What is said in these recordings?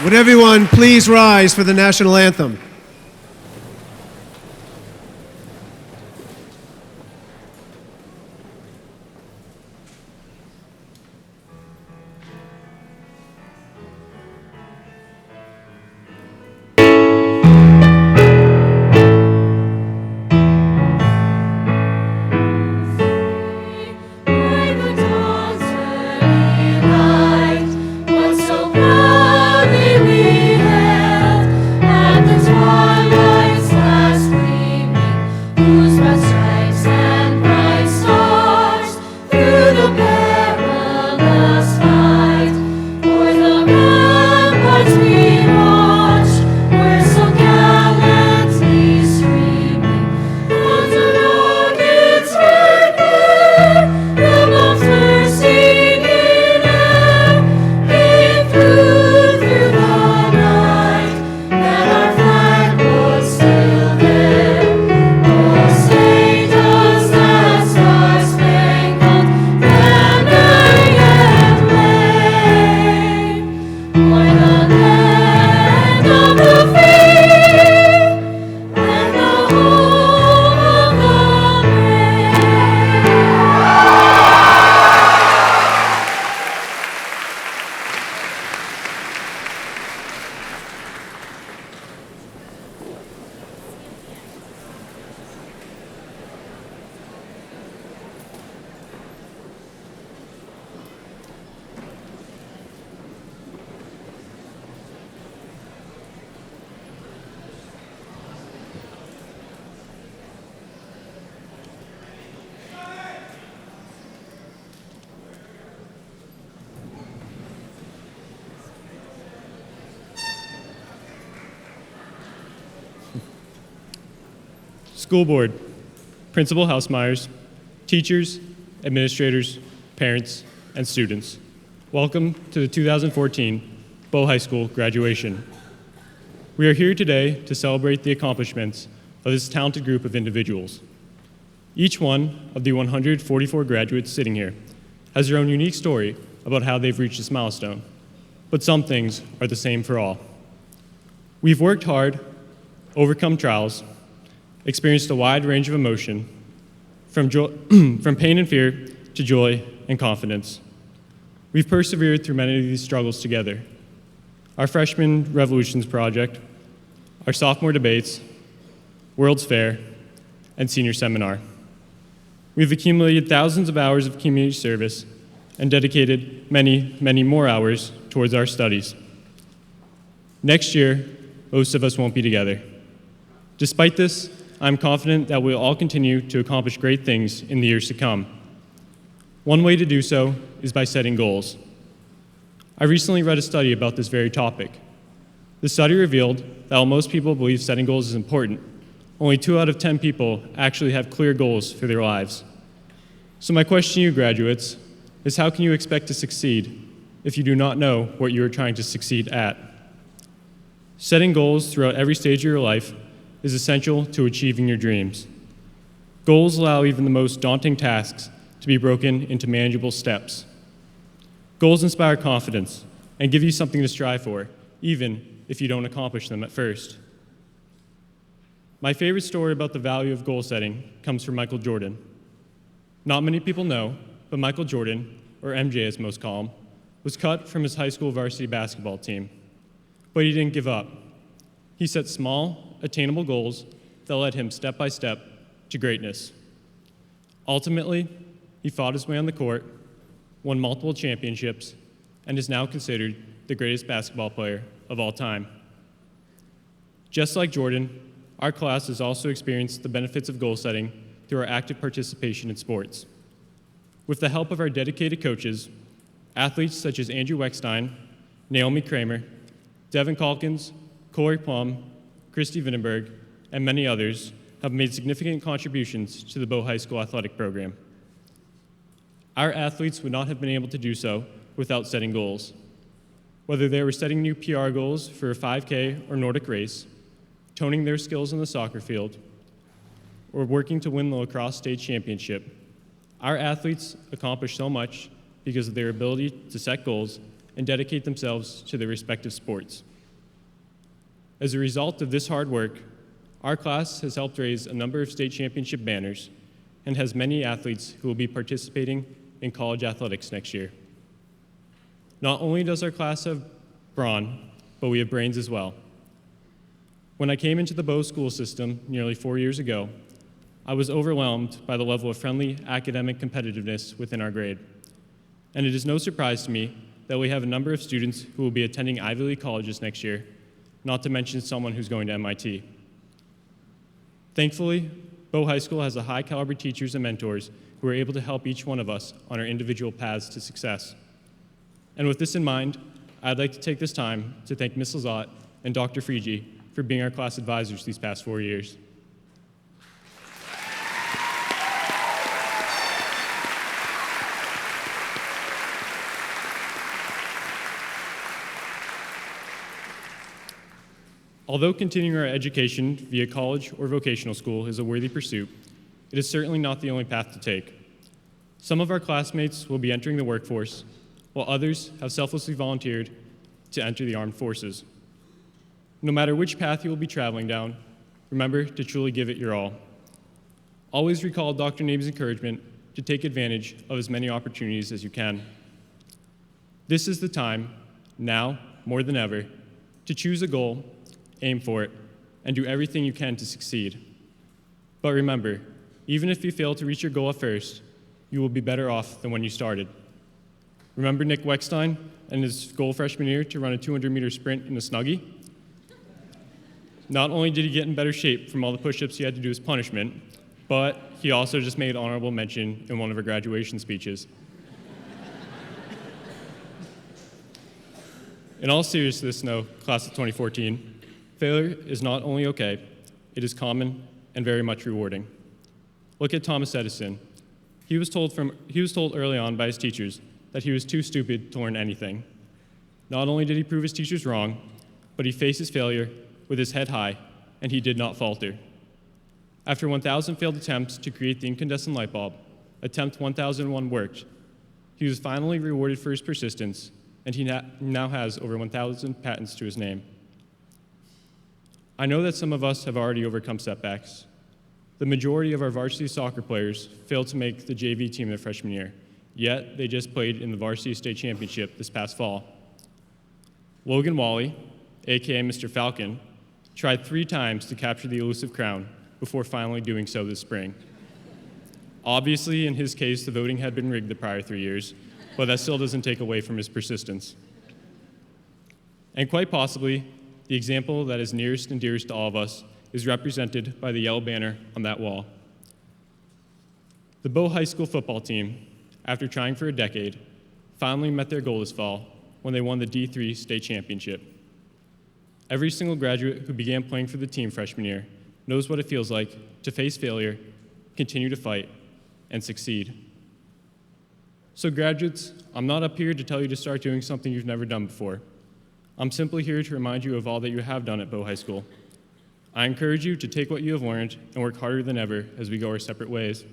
Would everyone please rise for the national anthem? School Board, Principal Housemeyers, teachers, administrators, parents, and students, welcome to the 2014 Bow High School graduation. We are here today to celebrate the accomplishments of this talented group of individuals. Each one of the 144 graduates sitting here has their own unique story about how they've reached this milestone, but some things are the same for all. We've worked hard, overcome trials, experienced a wide range of emotion, from pain and fear to joy and confidence. We've persevered through many of these struggles together. Our freshman revolutions project, our sophomore debates, World's Fair, and senior seminar. We've accumulated thousands of hours of community service and dedicated many, many more hours towards our studies. Next year, most of us won't be together. Despite this, I'm confident that we'll all continue to accomplish great things in the years to come. One way to do so is by setting goals. I recently read a study about this very topic. The study revealed that while most people believe setting goals is important, only 2 out of 10 people actually have clear goals for their lives. So my question to you, graduates, is how can you expect to succeed if you do not know what you are trying to succeed at? Setting goals throughout every stage of your life is essential to achieving your dreams. Goals allow even the most daunting tasks to be broken into manageable steps. Goals inspire confidence and give you something to strive for, even if you don't accomplish them at first. My favorite story about the value of goal setting comes from Michael Jordan. Not many people know, but Michael Jordan, or MJ as most call him, was cut from his high school varsity basketball team. But he didn't give up. He set small, attainable goals that led him step by step to greatness. Ultimately, he fought his way on the court, won multiple championships, and is now considered the greatest basketball player of all time. Just like Jordan, our class has also experienced the benefits of goal setting through our active participation in sports. With the help of our dedicated coaches, athletes such as Andrew Weckstein, Naomi Kramer, Devin Calkins, Corey Plum, Christy Vindenberg, and many others have made significant contributions to the Bow High School athletic program. Our athletes would not have been able to do so without setting goals. Whether they were setting new PR goals for a 5K or Nordic race, toning their skills on the soccer field, or working to win the lacrosse state championship, our athletes accomplish so much because of their ability to set goals and dedicate themselves to their respective sports. As a result of this hard work, our class has helped raise a number of state championship banners and has many athletes who will be participating in college athletics next year. Not only does our class have brawn, but we have brains as well. When I came into the Bow school system nearly 4 years ago, I was overwhelmed by the level of friendly academic competitiveness within our grade. And it is no surprise to me that we have a number of students who will be attending Ivy League colleges next year, not to mention someone who's going to MIT. Thankfully, Bow High School has a high caliber teachers and mentors who are able to help each one of us on our individual paths to success. And with this in mind, I'd like to take this time to thank Ms. Lazat and Dr. Frigi for being our class advisors these past 4 years. Although continuing our education via college or vocational school is a worthy pursuit, it is certainly not the only path to take. Some of our classmates will be entering the workforce, while others have selflessly volunteered to enter the armed forces. No matter which path you will be traveling down, remember to truly give it your all. Always recall Dr. Nabe's encouragement to take advantage of as many opportunities as you can. This is the time, now more than ever, to choose a goal, aim for it, and do everything you can to succeed. But remember, even if you fail to reach your goal at first, you will be better off than when you started. Remember Nick Weckstein and his goal freshman year to run a 200-meter sprint in a Snuggie? Not only did he get in better shape from all the push-ups he had to do as punishment, but he also just made honorable mention in one of our graduation speeches. In all seriousness, though, class of 2014, failure is not only okay, it is common and very much rewarding. Look at Thomas Edison. He was told early on by his teachers that he was too stupid to learn anything. Not only did he prove his teachers wrong, but he faced his failure with his head high, and he did not falter. After 1,000 failed attempts to create the incandescent light bulb, attempt 1,001 worked. He was finally rewarded for his persistence, and he now has over 1,000 patents to his name. I know that some of us have already overcome setbacks. The majority of our varsity soccer players failed to make the JV team their freshman year, yet they just played in the varsity state championship this past fall. Logan Wally, aka Mr. Falcon, tried 3 times to capture the elusive crown before finally doing so this spring. Obviously, in his case, the voting had been rigged the prior 3 years, but that still doesn't take away from his persistence. And quite possibly, the example that is nearest and dearest to all of us is represented by the yellow banner on that wall. The Bow High School football team, after trying for a decade, finally met their goal this fall when they won the D3 state championship. Every single graduate who began playing for the team freshman year knows what it feels like to face failure, continue to fight, and succeed. So graduates, I'm not up here to tell you to start doing something you've never done before. I'm simply here to remind you of all that you have done at Bow High School. I encourage you to take what you have learned and work harder than ever as we go our separate ways.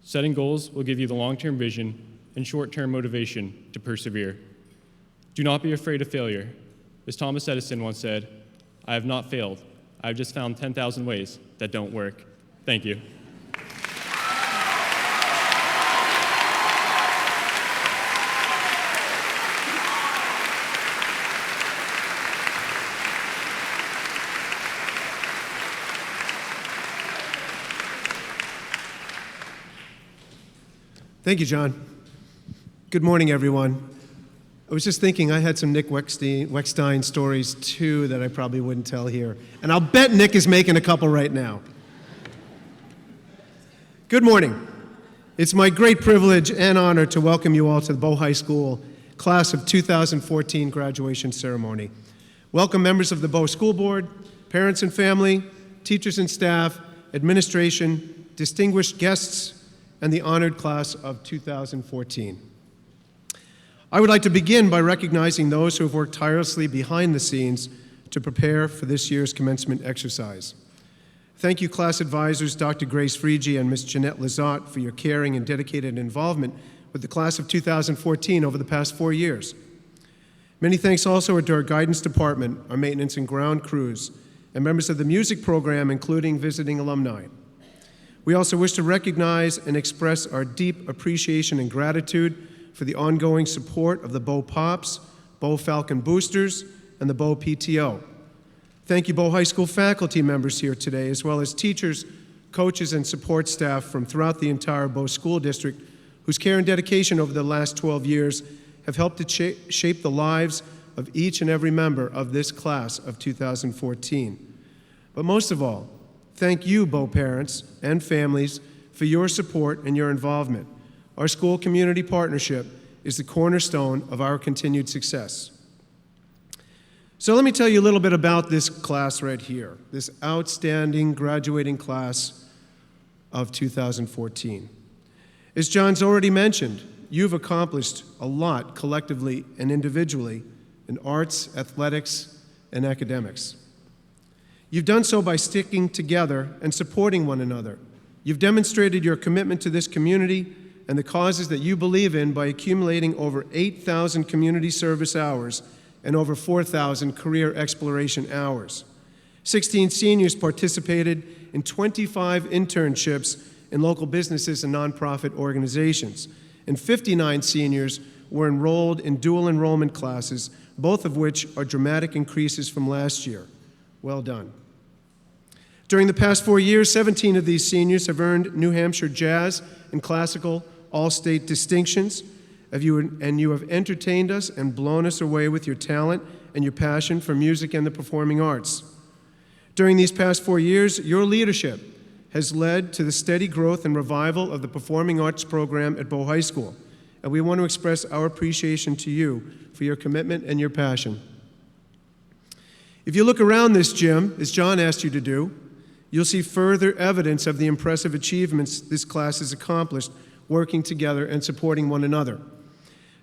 Setting goals will give you the long-term vision and short-term motivation to persevere. Do not be afraid of failure. As Thomas Edison once said, "I have not failed. I have just found 10,000 ways that don't work." Thank you. Thank you, John. Good morning, everyone. I was just thinking I had some Nick Weckstein stories, too, that I probably wouldn't tell here. And I'll bet Nick is making a couple right now. Good morning. It's my great privilege and honor to welcome you all to the Bow High School Class of 2014 graduation ceremony. Welcome members of the Bow School Board, parents and family, teachers and staff, administration, distinguished guests, and the honored class of 2014. I would like to begin by recognizing those who have worked tirelessly behind the scenes to prepare for this year's commencement exercise. Thank you, class advisors Dr. Grace Frigi and Ms. Jeanette Lazat, for your caring and dedicated involvement with the class of 2014 over the past 4 years. Many thanks also are to our guidance department, our maintenance and ground crews, and members of the music program, including visiting alumni. We also wish to recognize and express our deep appreciation and gratitude for the ongoing support of the Bow Pops, Bow Falcon Boosters, and the Bow PTO. Thank you, Bow High School faculty members here today, as well as teachers, coaches, and support staff from throughout the entire Bow School District, whose care and dedication over the last 12 years have helped to shape the lives of each and every member of this class of 2014. But most of all, thank you, Bow parents and families, for your support and your involvement. Our school community partnership is the cornerstone of our continued success. So let me tell you a little bit about this class right here, this outstanding graduating class of 2014. As John's already mentioned, you've accomplished a lot collectively and individually in arts, athletics, and academics. You've done so by sticking together and supporting one another. You've demonstrated your commitment to this community and the causes that you believe in by accumulating over 8,000 community service hours and over 4,000 career exploration hours. 16 seniors participated in 25 internships in local businesses and nonprofit organizations, and 59 seniors were enrolled in dual enrollment classes, both of which are dramatic increases from last year. Well done. During the past 4 years, 17 of these seniors have earned New Hampshire Jazz and Classical All-State distinctions, and you have entertained us and blown us away with your talent and your passion for music and the performing arts. During these past 4 years, your leadership has led to the steady growth and revival of the performing arts program at Bow High School, and we want to express our appreciation to you for your commitment and your passion. If you look around this gym, as John asked you to do, you'll see further evidence of the impressive achievements this class has accomplished working together and supporting one another.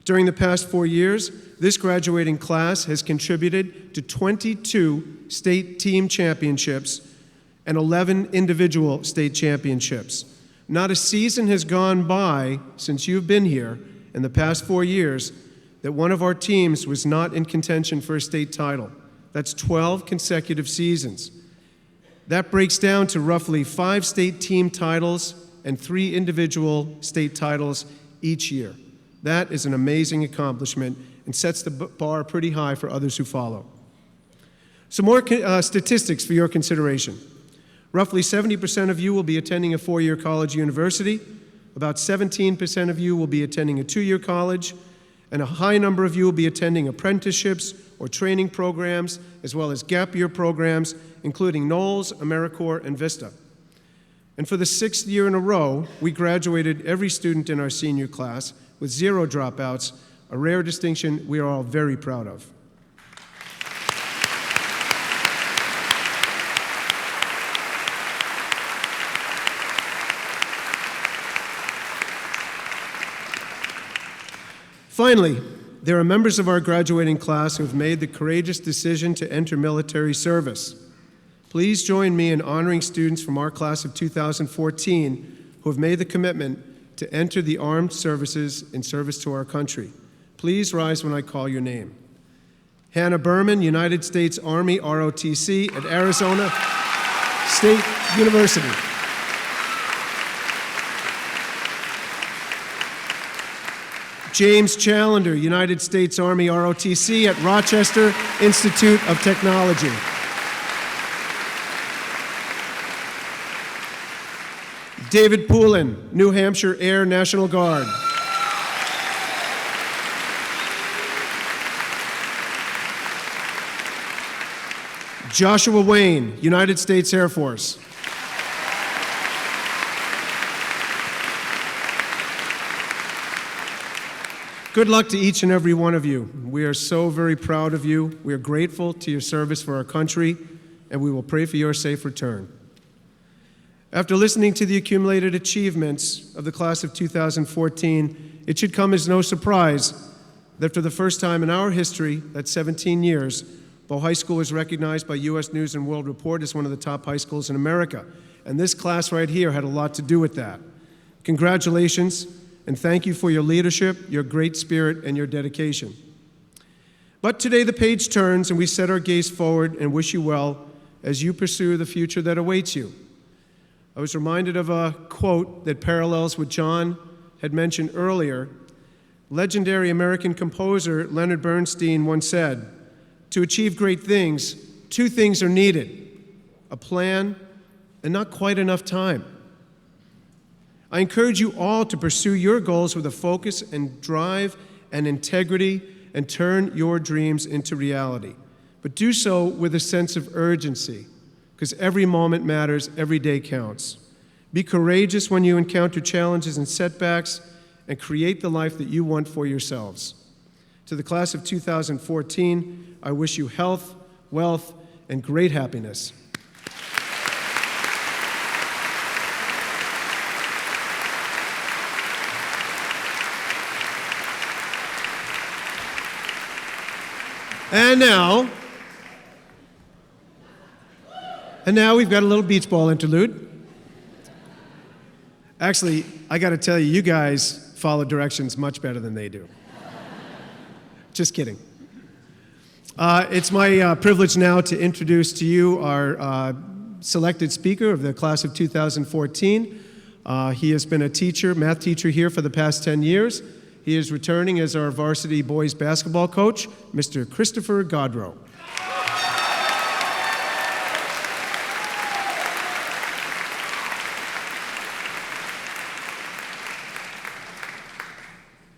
During the past 4 years, this graduating class has contributed to 22 state team championships and 11 individual state championships. Not a season has gone by since you've been here in the past 4 years that one of our teams was not in contention for a state title. That's 12 consecutive seasons. That breaks down to roughly 5 state team titles and 3 individual state titles each year. That is an amazing accomplishment and sets the bar pretty high for others who follow. Some more statistics for your consideration. Roughly 70% of you will be attending a 4-year college university, about 17% of you will be attending a 2-year college, and a high number of you will be attending apprenticeships or training programs, as well as gap year programs, including Knowles, AmeriCorps, and Vista. And for the 6th year in a row, we graduated every student in our senior class with 0 dropouts, a rare distinction we are all very proud of. Finally, there are members of our graduating class who have made the courageous decision to enter military service. Please join me in honoring students from our class of 2014 who have made the commitment to enter the armed services in service to our country. Please rise when I call your name. Hannah Berman, United States Army ROTC at Arizona State University. James Challenger, United States Army ROTC at Rochester Institute of Technology. David Poulin, New Hampshire Air National Guard. Joshua Wayne, United States Air Force. Good luck to each and every one of you. We are so very proud of you. We are grateful to your service for our country, and we will pray for your safe return. After listening to the accumulated achievements of the class of 2014, it should come as no surprise that for the first time in our history, that's 17 years, Bow High School was recognized by U.S. News & World Report as one of the top high schools in America. And this class right here had a lot to do with that. Congratulations, and thank you for your leadership, your great spirit, and your dedication. But today the page turns and we set our gaze forward and wish you well as you pursue the future that awaits you. I was reminded of a quote that parallels what John had mentioned earlier. Legendary American composer Leonard Bernstein once said, "To achieve great things, two things are needed: a plan and not quite enough time." I encourage you all to pursue your goals with a focus and drive and integrity and turn your dreams into reality. But do so with a sense of urgency, because every moment matters, every day counts. Be courageous when you encounter challenges and setbacks, and create the life that you want for yourselves. To the class of 2014, I wish you health, wealth, and great happiness. And now we've got a little beach ball interlude. Actually, I got to tell you, you guys follow directions much better than they do. Just kidding. It's my privilege now to introduce to you our selected speaker of the class of 2014. He has been a teacher, math teacher here for the past 10 years. He is returning as our varsity boys basketball coach, Mr. Christopher Godrow.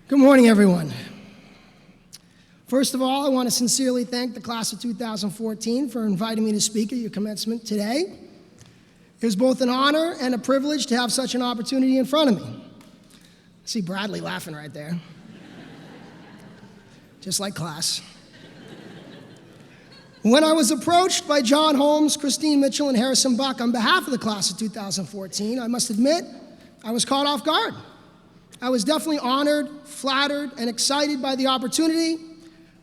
Good morning, everyone. First of all, I want to sincerely thank the class of 2014 for inviting me to speak at your commencement today. It was both an honor and a privilege to have such an opportunity in front of me. I see Bradley laughing right there. Just like class. When I was approached by John Holmes, Christine Mitchell, and Harrison Buck on behalf of the class of 2014, I must admit, I was caught off guard. I was definitely honored, flattered, and excited by the opportunity.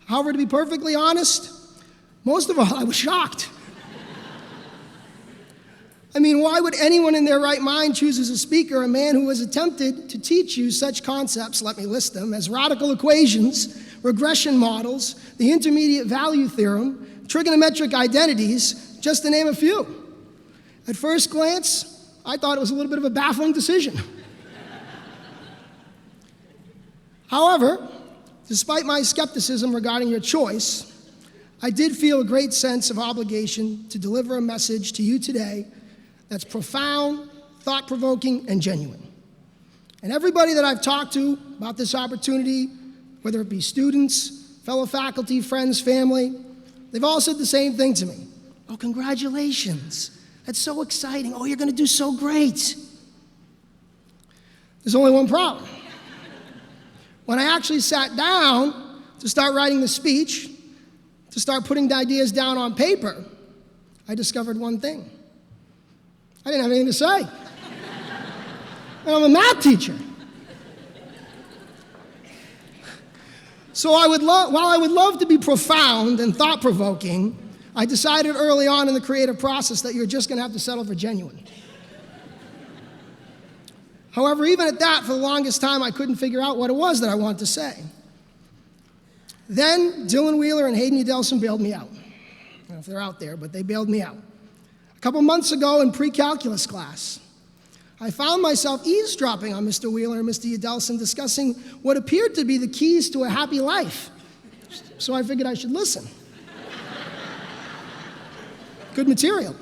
However, to be perfectly honest, most of all, I was shocked. I mean, why would anyone in their right mind choose as a speaker a man who has attempted to teach you such concepts, let me list them, as radical equations, regression models, the intermediate value theorem, trigonometric identities, just to name a few? At first glance, I thought it was a little bit of a baffling decision. However, despite my skepticism regarding your choice, I did feel a great sense of obligation to deliver a message to you today that's profound, thought-provoking, and genuine. And everybody that I've talked to about this opportunity, whether it be students, fellow faculty, friends, family, they've all said the same thing to me. "Oh, congratulations. That's so exciting. Oh, you're going to do so great." There's only one problem. When I actually sat down to start writing the speech, to start putting the ideas down on paper, I discovered one thing. I didn't have anything to say. And I'm a math teacher. So while I would love to be profound and thought-provoking, I decided early on in the creative process that you're just going to have to settle for genuine. However, even at that, for the longest time, I couldn't figure out what it was that I wanted to say. Then Dylan Wheeler and Hayden Udelson bailed me out. I don't know if they're out there, but they bailed me out. A couple months ago in pre-calculus class, I found myself eavesdropping on Mr. Wheeler and Mr. Udelson discussing what appeared to be the keys to a happy life. So I figured I should listen. Good material.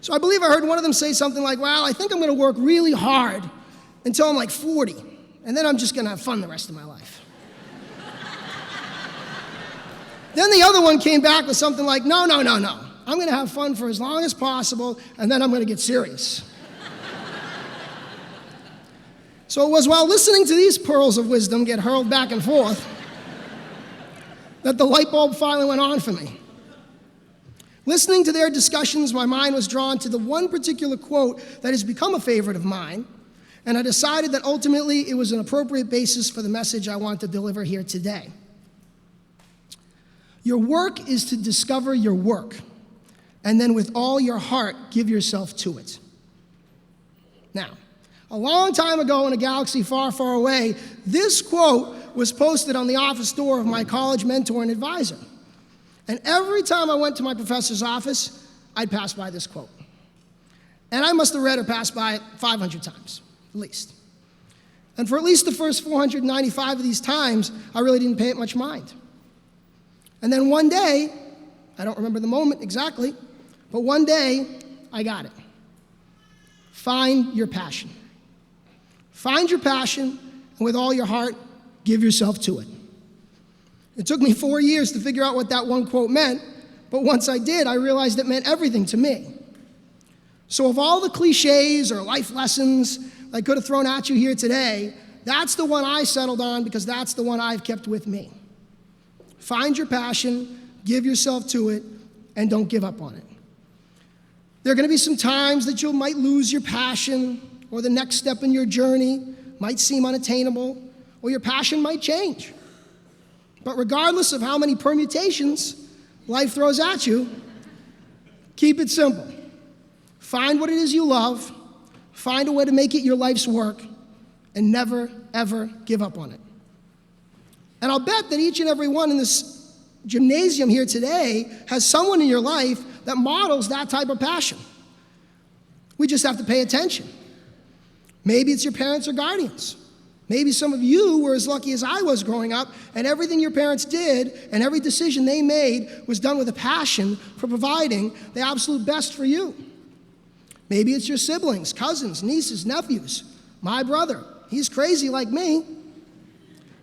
So I believe I heard one of them say something like, "Well, I think I'm going to work really hard until I'm like 40, and then I'm just going to have fun the rest of my life." Then the other one came back with something like, "No. I'm going to have fun for as long as possible, and then I'm going to get serious." So it was while listening to these pearls of wisdom get hurled back and forth that the light bulb finally went on for me. Listening to their discussions, my mind was drawn to the one particular quote that has become a favorite of mine, and I decided that ultimately it was an appropriate basis for the message I want to deliver here today. Your work is to discover your work, and then with all your heart, give yourself to it. Now, a long time ago in a galaxy far, far away, this quote was posted on the office door of my college mentor and advisor. And every time I went to my professor's office, I'd pass by this quote. And I must have read or passed by it 500 times, at least. And for at least the first 495 of these times, I really didn't pay it much mind. And then one day, I don't remember the moment exactly, but one day, I got it. Find your passion. Find your passion, and with all your heart, give yourself to it. It took me 4 years to figure out what that one quote meant, but once I did, I realized it meant everything to me. So of all the cliches or life lessons I could have thrown at you here today, that's the one I settled on because that's the one I've kept with me. Find your passion, give yourself to it, and don't give up on it. There are going to be some times that you might lose your passion, or the next step in your journey might seem unattainable, or your passion might change. But regardless of how many permutations life throws at you, keep it simple. Find what it is you love, find a way to make it your life's work, and never, ever give up on it. And I'll bet that each and every one in this gymnasium here today has someone in your life that models that type of passion. We just have to pay attention. Maybe it's your parents or guardians. Maybe some of you were as lucky as I was growing up, and everything your parents did and every decision they made was done with a passion for providing the absolute best for you. Maybe it's your siblings, cousins, nieces, nephews. My brother, he's crazy like me,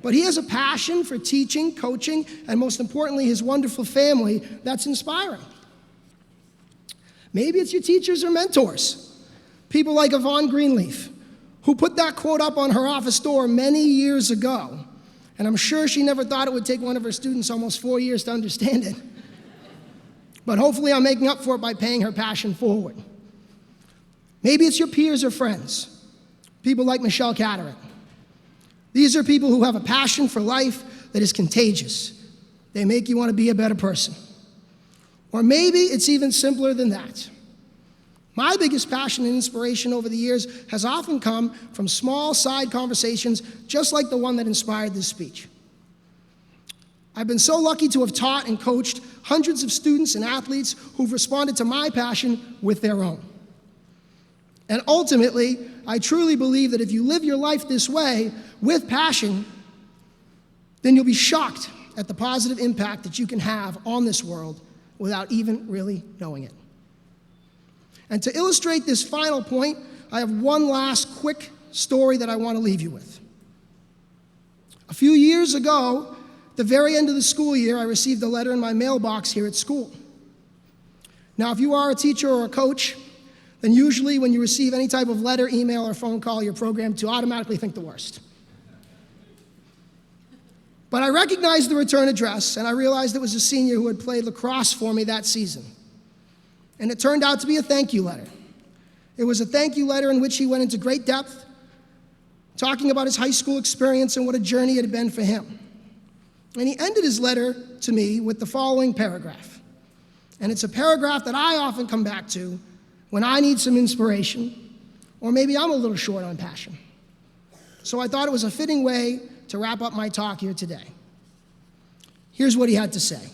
but he has a passion for teaching, coaching, and most importantly, his wonderful family that's inspiring. Maybe it's your teachers or mentors, people like Yvonne Greenleaf, who put that quote up on her office door many years ago, and I'm sure she never thought it would take one of her students almost 4 years to understand it. But hopefully I'm making up for it by paying her passion forward. Maybe it's your peers or friends, people like Michelle Catterick. These are people who have a passion for life that is contagious. They make you want to be a better person. Or maybe it's even simpler than that. My biggest passion and inspiration over the years has often come from small side conversations just like the one that inspired this speech. I've been so lucky to have taught and coached hundreds of students and athletes who've responded to my passion with their own. And ultimately, I truly believe that if you live your life this way, with passion, then you'll be shocked at the positive impact that you can have on this world without even really knowing it. And to illustrate this final point, I have one last quick story that I want to leave you with. A few years ago, at the very end of the school year, I received a letter in my mailbox here at school. Now, if you are a teacher or a coach, then usually when you receive any type of letter, email, or phone call, you're programmed to automatically think the worst. But I recognized the return address, and I realized it was a senior who had played lacrosse for me that season. And it turned out to be a thank you letter. It was a thank you letter in which he went into great depth, talking about his high school experience and what a journey it had been for him. And he ended his letter to me with the following paragraph. And it's a paragraph that I often come back to when I need some inspiration, or maybe I'm a little short on passion. So I thought it was a fitting way to wrap up my talk here today. Here's what he had to say.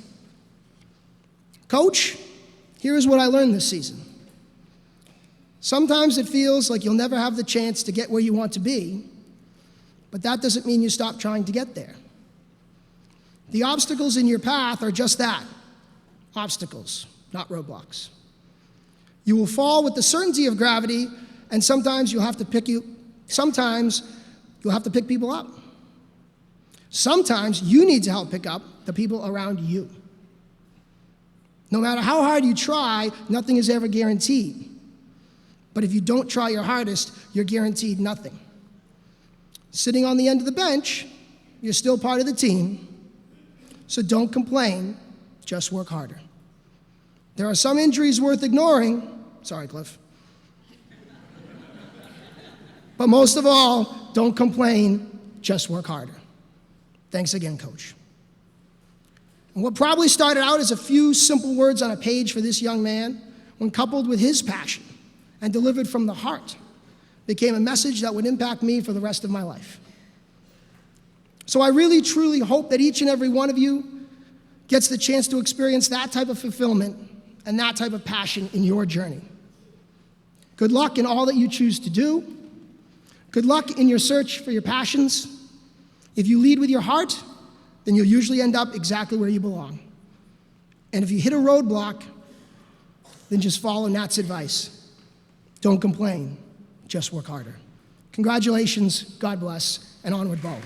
Coach, here is what I learned this season. Sometimes it feels like you'll never have the chance to get where you want to be, but that doesn't mean you stop trying to get there. The obstacles in your path are just that, obstacles, not roadblocks. You will fall with the certainty of gravity, and sometimes you'll have to pick people up. Sometimes you need to help pick up the people around you. No matter how hard you try, nothing is ever guaranteed. But if you don't try your hardest, you're guaranteed nothing. Sitting on the end of the bench, you're still part of the team. So don't complain, just work harder. There are some injuries worth ignoring. Sorry, Cliff. But most of all, don't complain, just work harder. Thanks again, Coach. And what probably started out as a few simple words on a page for this young man, when coupled with his passion and delivered from the heart, became a message that would impact me for the rest of my life. So I really, truly hope that each and every one of you gets the chance to experience that type of fulfillment and that type of passion in your journey. Good luck in all that you choose to do. Good luck in your search for your passions. If you lead with your heart, then you'll usually end up exactly where you belong. And if you hit a roadblock, then just follow Nat's advice. Don't complain, just work harder. Congratulations, God bless, and onward, Bo.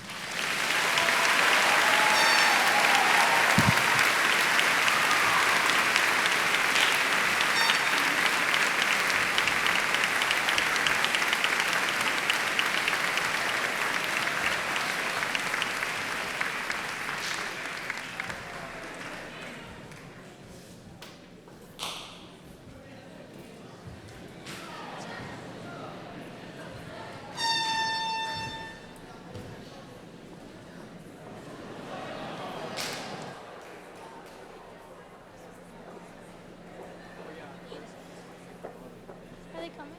Are they coming?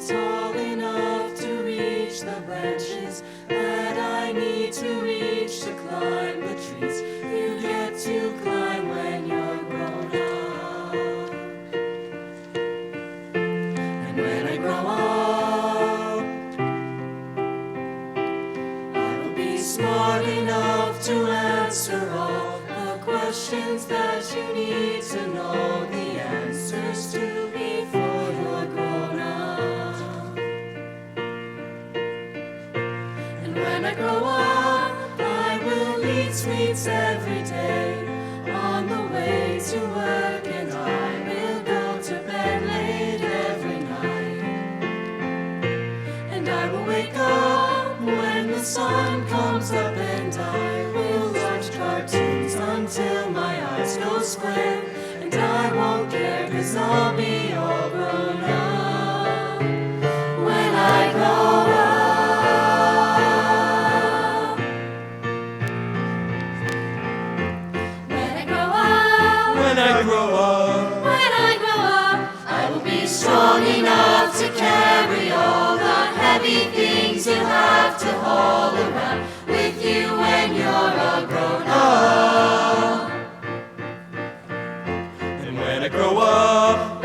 Tall enough to reach the branches that I need to reach to climb the trees you get to climb when you're grown up. And when I grow up, I will be smart enough to answer all the questions that you need to know the answers to before you're grown up. When I grow up, I will eat sweets every day on the way to work, and I will go to bed late every night. And I will wake up when the sun comes up, and I will watch cartoons until my eyes go square. And I won't care, 'cause I'll be all grown up when I grow up. Strong enough to carry all the heavy things you have to haul around with you when you're a grown up. And when I grow up,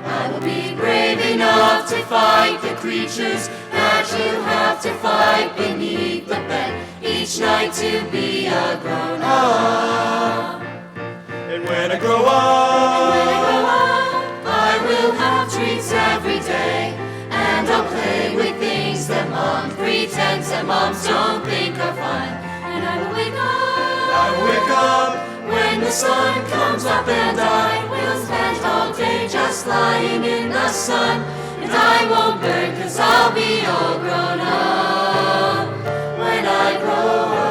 I will be brave enough to fight the creatures that you have to fight beneath the bed each night to be a grown up. And when I grow up, I will have treats every day, and I'll play with things that Mom pretends that moms don't think are fun. And I will wake up when the sun comes up, and I will spend all day just lying in the sun. And I won't burn, 'cause I'll be all grown up when I grow up.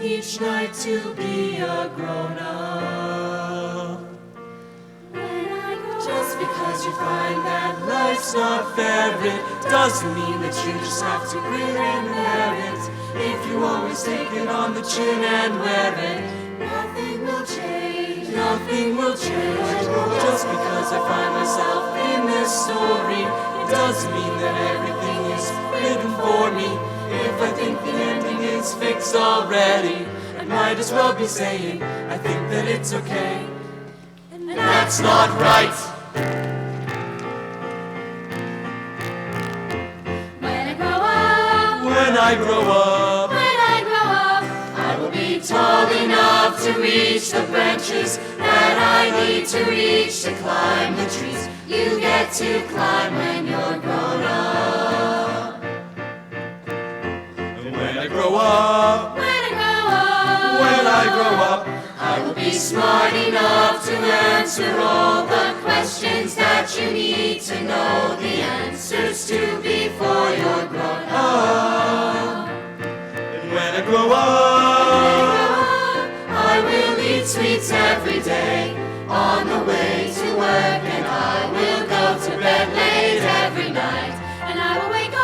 Each night to be a grown up. Just because you find that life's not fair, it doesn't mean that you just have to grin and bear it. If you always take it on the chin and wear it, nothing will change, nothing will change. Just because I find myself in this story, it doesn't mean that everything is written for me. If I think the ending is fixed already, I might as well be saying I think that it's okay. And that's not right. I grow up, I will be tall enough to reach the branches that I need to reach to climb the trees you get to climb when you're grown up. And when I grow up, I will be smart enough to answer all the questions that you need to know the answers to before you're grown up. And when I grow up, I will eat sweets every day on the way to work, and I will go to bed late every night, and I will wake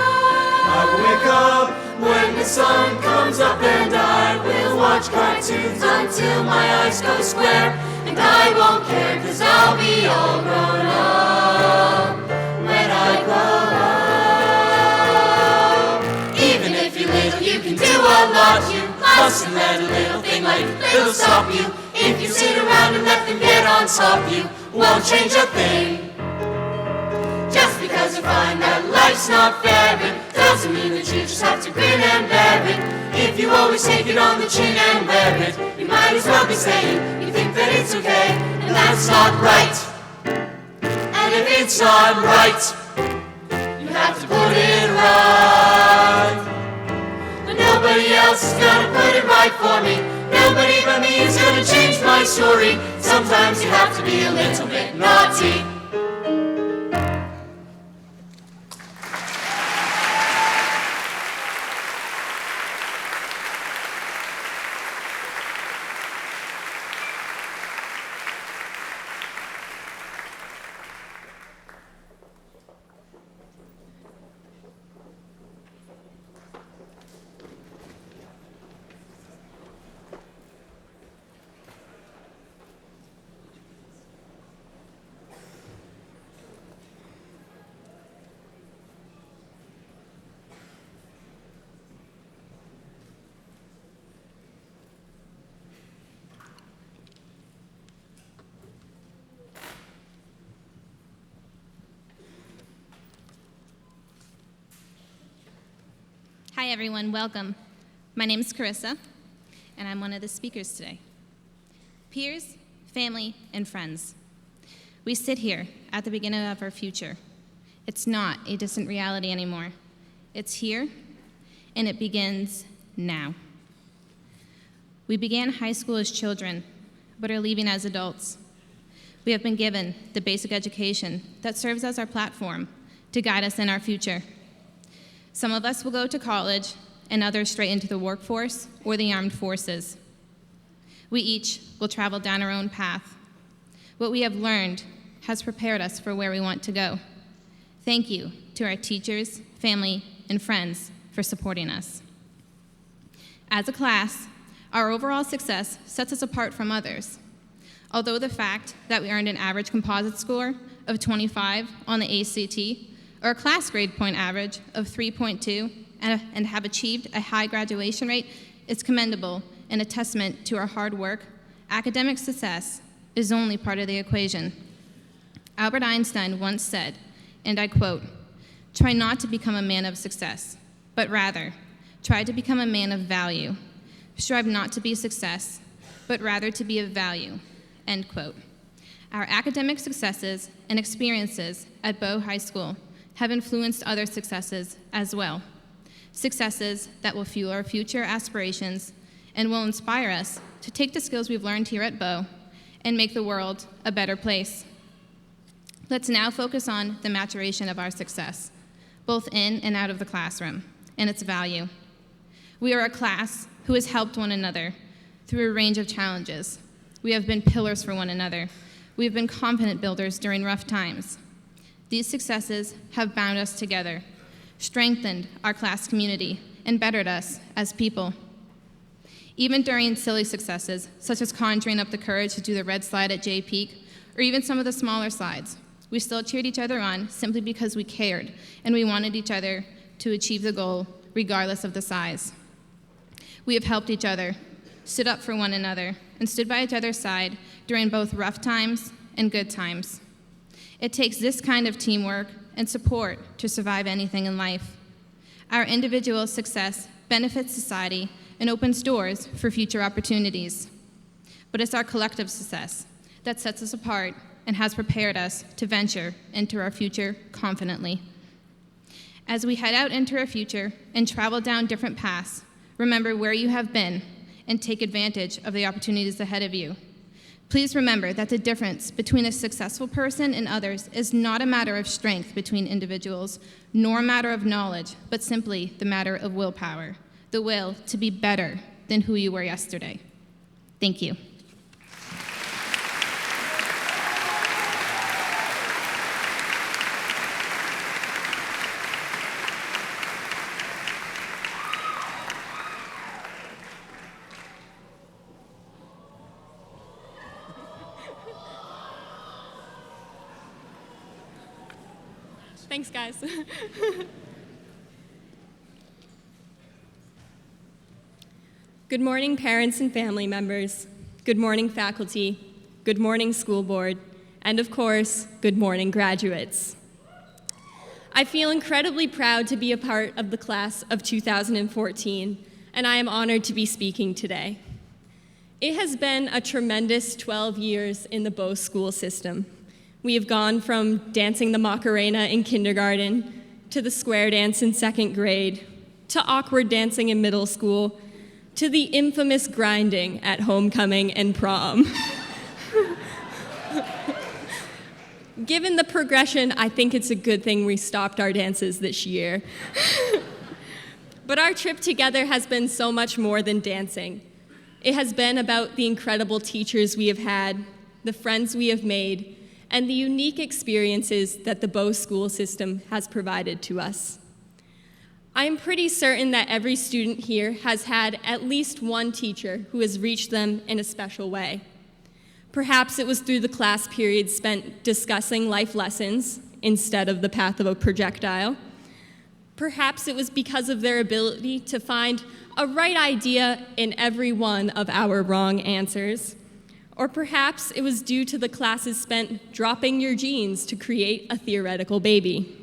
up when the sun comes up, and I will watch cartoons until my eyes go square, and I won't care 'cause I'll be all grown up when I grow up. Even if you're little, you can do a lot. You mustn't let a little thing like little stop you. If you sit around and let them get on top, you won't change a thing. Just because you find that life's not fair, it doesn't mean that you just have to grin and bear it. If you always take it on the chin and wear it, you might as well be saying you think that it's okay, and that's not right. And if it's not right, you have to put it right. But nobody else is gonna put it right for me. Nobody but me is gonna change my story. Sometimes you have to be a little bit naughty. Hi everyone, welcome. My name is Carissa, and I'm one of the speakers today. Peers, family, and friends. We sit here at the beginning of our future. It's not a distant reality anymore. It's here, and it begins now. We began high school as children, but are leaving as adults. We have been given the basic education that serves as our platform to guide us in our future. Some of us will go to college, and others straight into the workforce or the armed forces. We each will travel down our own path. What we have learned has prepared us for where we want to go. Thank you to our teachers, family, and friends for supporting us. As a class, our overall success sets us apart from others. Although the fact that we earned an average composite score of 25 on the ACT, or a class grade point average of 3.2, and have achieved a high graduation rate is commendable and a testament to our hard work, academic success is only part of the equation. Albert Einstein once said, and I quote, "Try not to become a man of success, but rather, try to become a man of value. Strive not to be success, but rather to be of value," end quote. Our academic successes and experiences at Bow High School have influenced other successes as well. Successes that will fuel our future aspirations and will inspire us to take the skills we've learned here at Bow and make the world a better place. Let's now focus on the maturation of our success, both in and out of the classroom, and its value. We are a class who has helped one another through a range of challenges. We have been pillars for one another. We have been confident builders during rough times. These successes have bound us together, strengthened our class community, and bettered us as people. Even during silly successes, such as conjuring up the courage to do the red slide at Jay Peak, or even some of the smaller slides, we still cheered each other on simply because we cared and we wanted each other to achieve the goal regardless of the size. We have helped each other, stood up for one another, and stood by each other's side during both rough times and good times. It takes this kind of teamwork and support to survive anything in life. Our individual success benefits society, and opens doors for future opportunities. But it's our collective success that sets us apart and has prepared us to venture into our future confidently. As we head out into our future and travel down different paths, remember where you have been and take advantage of the opportunities ahead of you. Please remember that the difference between a successful person and others is not a matter of strength between individuals, nor a matter of knowledge, but simply the matter of willpower, the will to be better than who you were yesterday. Thank you. Thanks, guys. Good morning, parents and family members. Good morning, faculty. Good morning, school board. And of course, good morning, graduates. I feel incredibly proud to be a part of the class of 2014, and I am honored to be speaking today. It has been a tremendous 12 years in the Bow school system. We have gone from dancing the Macarena in kindergarten, to the square dance in second grade, to awkward dancing in middle school, to the infamous grinding at homecoming and prom. Given the progression, I think it's a good thing we stopped our dances this year. But our trip together has been so much more than dancing. It has been about the incredible teachers we have had, the friends we have made, and the unique experiences that the Bow school system has provided to us. I am pretty certain that every student here has had at least one teacher who has reached them in a special way. Perhaps it was through the class period spent discussing life lessons instead of the path of a projectile. Perhaps it was because of their ability to find a right idea in every one of our wrong answers. Or perhaps it was due to the classes spent dropping your genes to create a theoretical baby.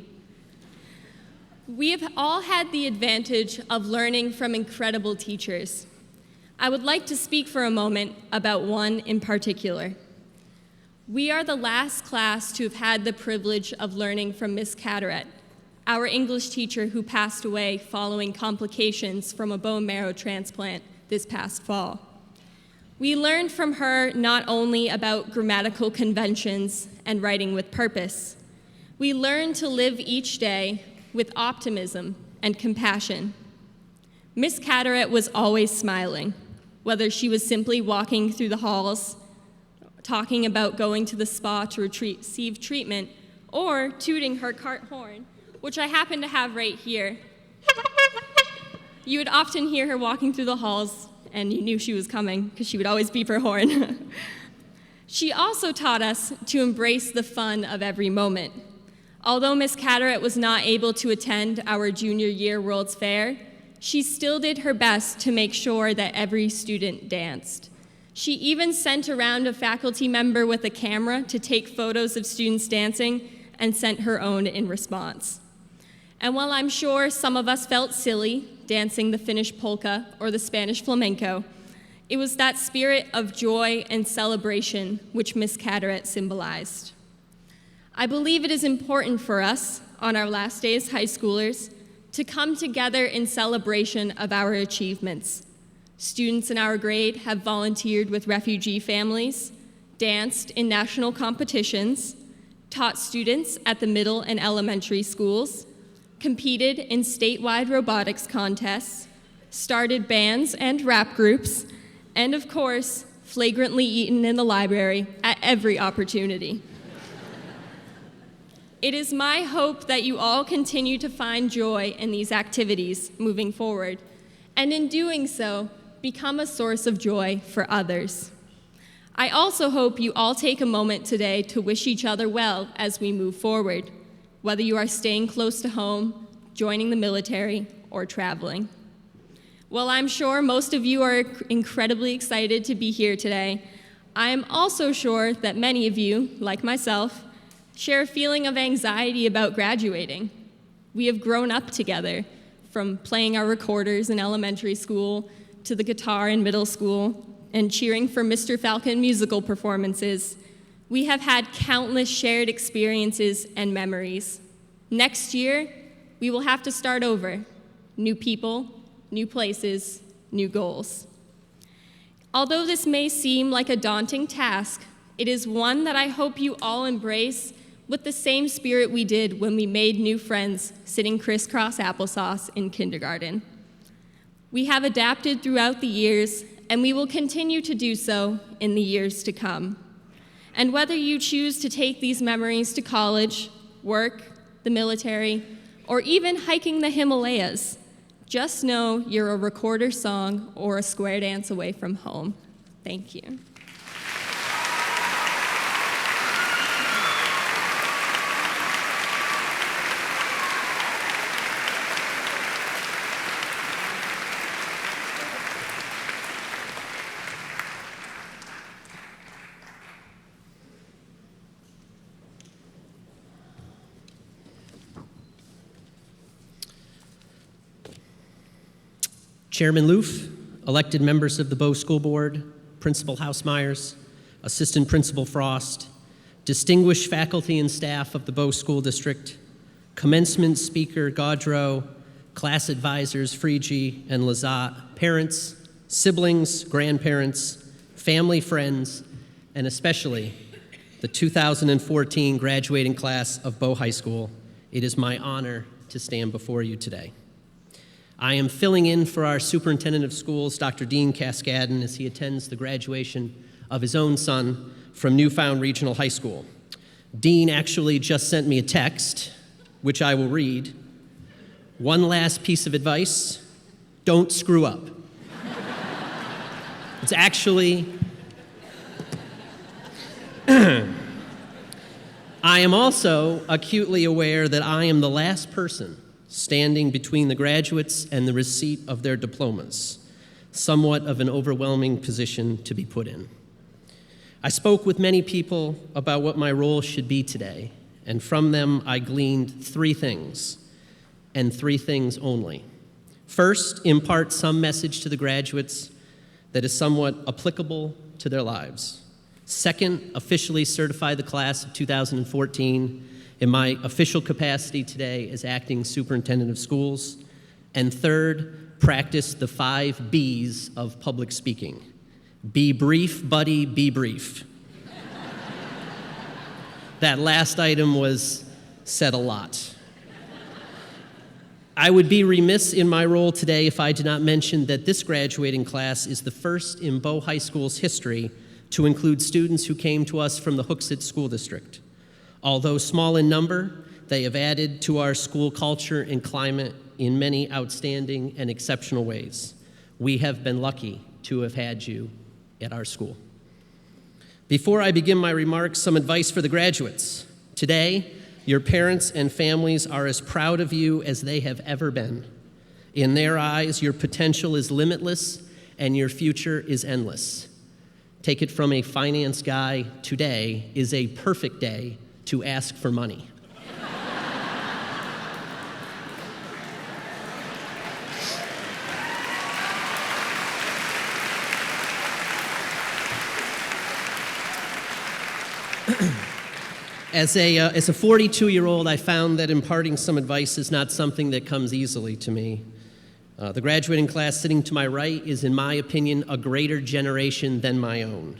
We have all had the advantage of learning from incredible teachers. I would like to speak for a moment about one in particular. We are the last class to have had the privilege of learning from Miss Carteret, our English teacher who passed away following complications from a bone marrow transplant this past fall. We learned from her not only about grammatical conventions and writing with purpose. We learned to live each day with optimism and compassion. Miss Carteret was always smiling, whether she was simply walking through the halls, talking about going to the spa to receive treatment, or tooting her cart horn, which I happen to have right here. You would often hear her walking through the halls, and you knew she was coming because she would always beep her horn. She also taught us to embrace the fun of every moment. Although Miss Carteret was not able to attend our junior year World's Fair, she still did her best to make sure that every student danced. She even sent around a faculty member with a camera to take photos of students dancing and sent her own in response. And while I'm sure some of us felt silly dancing the Finnish polka or the Spanish flamenco, it was that spirit of joy and celebration which Miss Carteret symbolized. I believe it is important for us, on our last day as high schoolers, to come together in celebration of our achievements. Students in our grade have volunteered with refugee families, danced in national competitions, taught students at the middle and elementary schools, competed in statewide robotics contests, started bands and rap groups, and of course, flagrantly eaten in the library at every opportunity. It is my hope that you all continue to find joy in these activities moving forward, and in doing so, become a source of joy for others. I also hope you all take a moment today to wish each other well as we move forward, whether you are staying close to home, joining the military, or traveling. While I'm sure most of you are incredibly excited to be here today, I am also sure that many of you, like myself, share a feeling of anxiety about graduating. We have grown up together, from playing our recorders in elementary school to the guitar in middle school and cheering for Mr. Falcon musical performances, we have had countless shared experiences and memories. Next year, we will have to start over. New people, new places, new goals. Although this may seem like a daunting task, it is one that I hope you all embrace with the same spirit we did when we made new friends sitting crisscross applesauce in kindergarten. We have adapted throughout the years, and we will continue to do so in the years to come. And whether you choose to take these memories to college, work, the military, or even hiking the Himalayas, just know you're a recorder song or a square dance away from home. Thank you. Chairman Loof, elected members of the Bow School Board, Principal Hausmeyers, Assistant Principal Frost, distinguished faculty and staff of the Bow School District, commencement speaker Gaudreau, class advisors Frigi and Lazat, parents, siblings, grandparents, family, friends, and especially the 2014 graduating class of Bow High School, it is my honor to stand before you today. I am filling in for our Superintendent of Schools, Dr. Dean Cascadden, as he attends the graduation of his own son from Newfound Regional High School. Dean actually just sent me a text, which I will read. One last piece of advice, don't screw up. It's actually, I am also acutely aware that I am the last person standing between the graduates and the receipt of their diplomas, somewhat of an overwhelming position to be put in. I spoke with many people about what my role should be today, and from them I gleaned three things, and three things only. First, impart some message to the graduates that is somewhat applicable to their lives. Second, officially certify the class of 2014 in my official capacity today as acting superintendent of schools. And third, practice the 5 B's of public speaking. Be brief, buddy, be brief. That last item was said a lot. I would be remiss in my role today if I did not mention that this graduating class is the first in Bow High School's history to include students who came to us from the Hooksett School District. Although small in number, they have added to our school culture and climate in many outstanding and exceptional ways. We have been lucky to have had you at our school. Before I begin my remarks, some advice for the graduates. Today, your parents and families are as proud of you as they have ever been. In their eyes, your potential is limitless and your future is endless. Take it from a finance guy, today is a perfect day to ask for money. As a 42-year-old, I found that imparting some advice is not something that comes easily to me. The graduating class sitting to my right is, in my opinion, a greater generation than my own.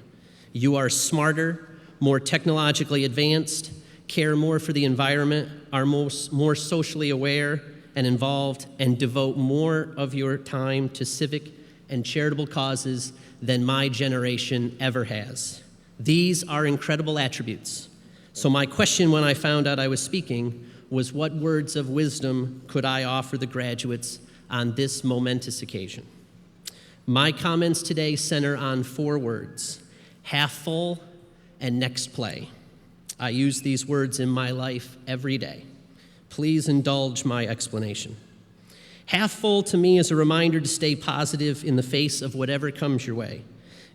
You are smarter, more technologically advanced, care more for the environment, are more socially aware and involved, and devote more of your time to civic and charitable causes than my generation ever has. These are incredible attributes. So my question when I found out I was speaking was, what words of wisdom could I offer the graduates on this momentous occasion? My comments today center on 4 words: half full and next play. I use these words in my life every day. Please indulge my explanation. Half full to me is a reminder to stay positive in the face of whatever comes your way.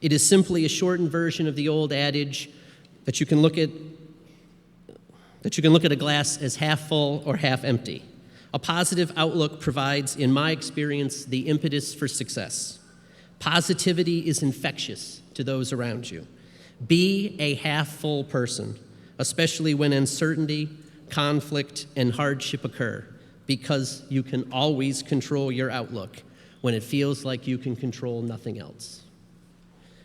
It is simply a shortened version of the old adage that you can look at a glass as half full or half empty. A positive outlook provides, in my experience, the impetus for success. Positivity is infectious to those around you. Be a half-full person, especially when uncertainty, conflict, and hardship occur, because you can always control your outlook when it feels like you can control nothing else.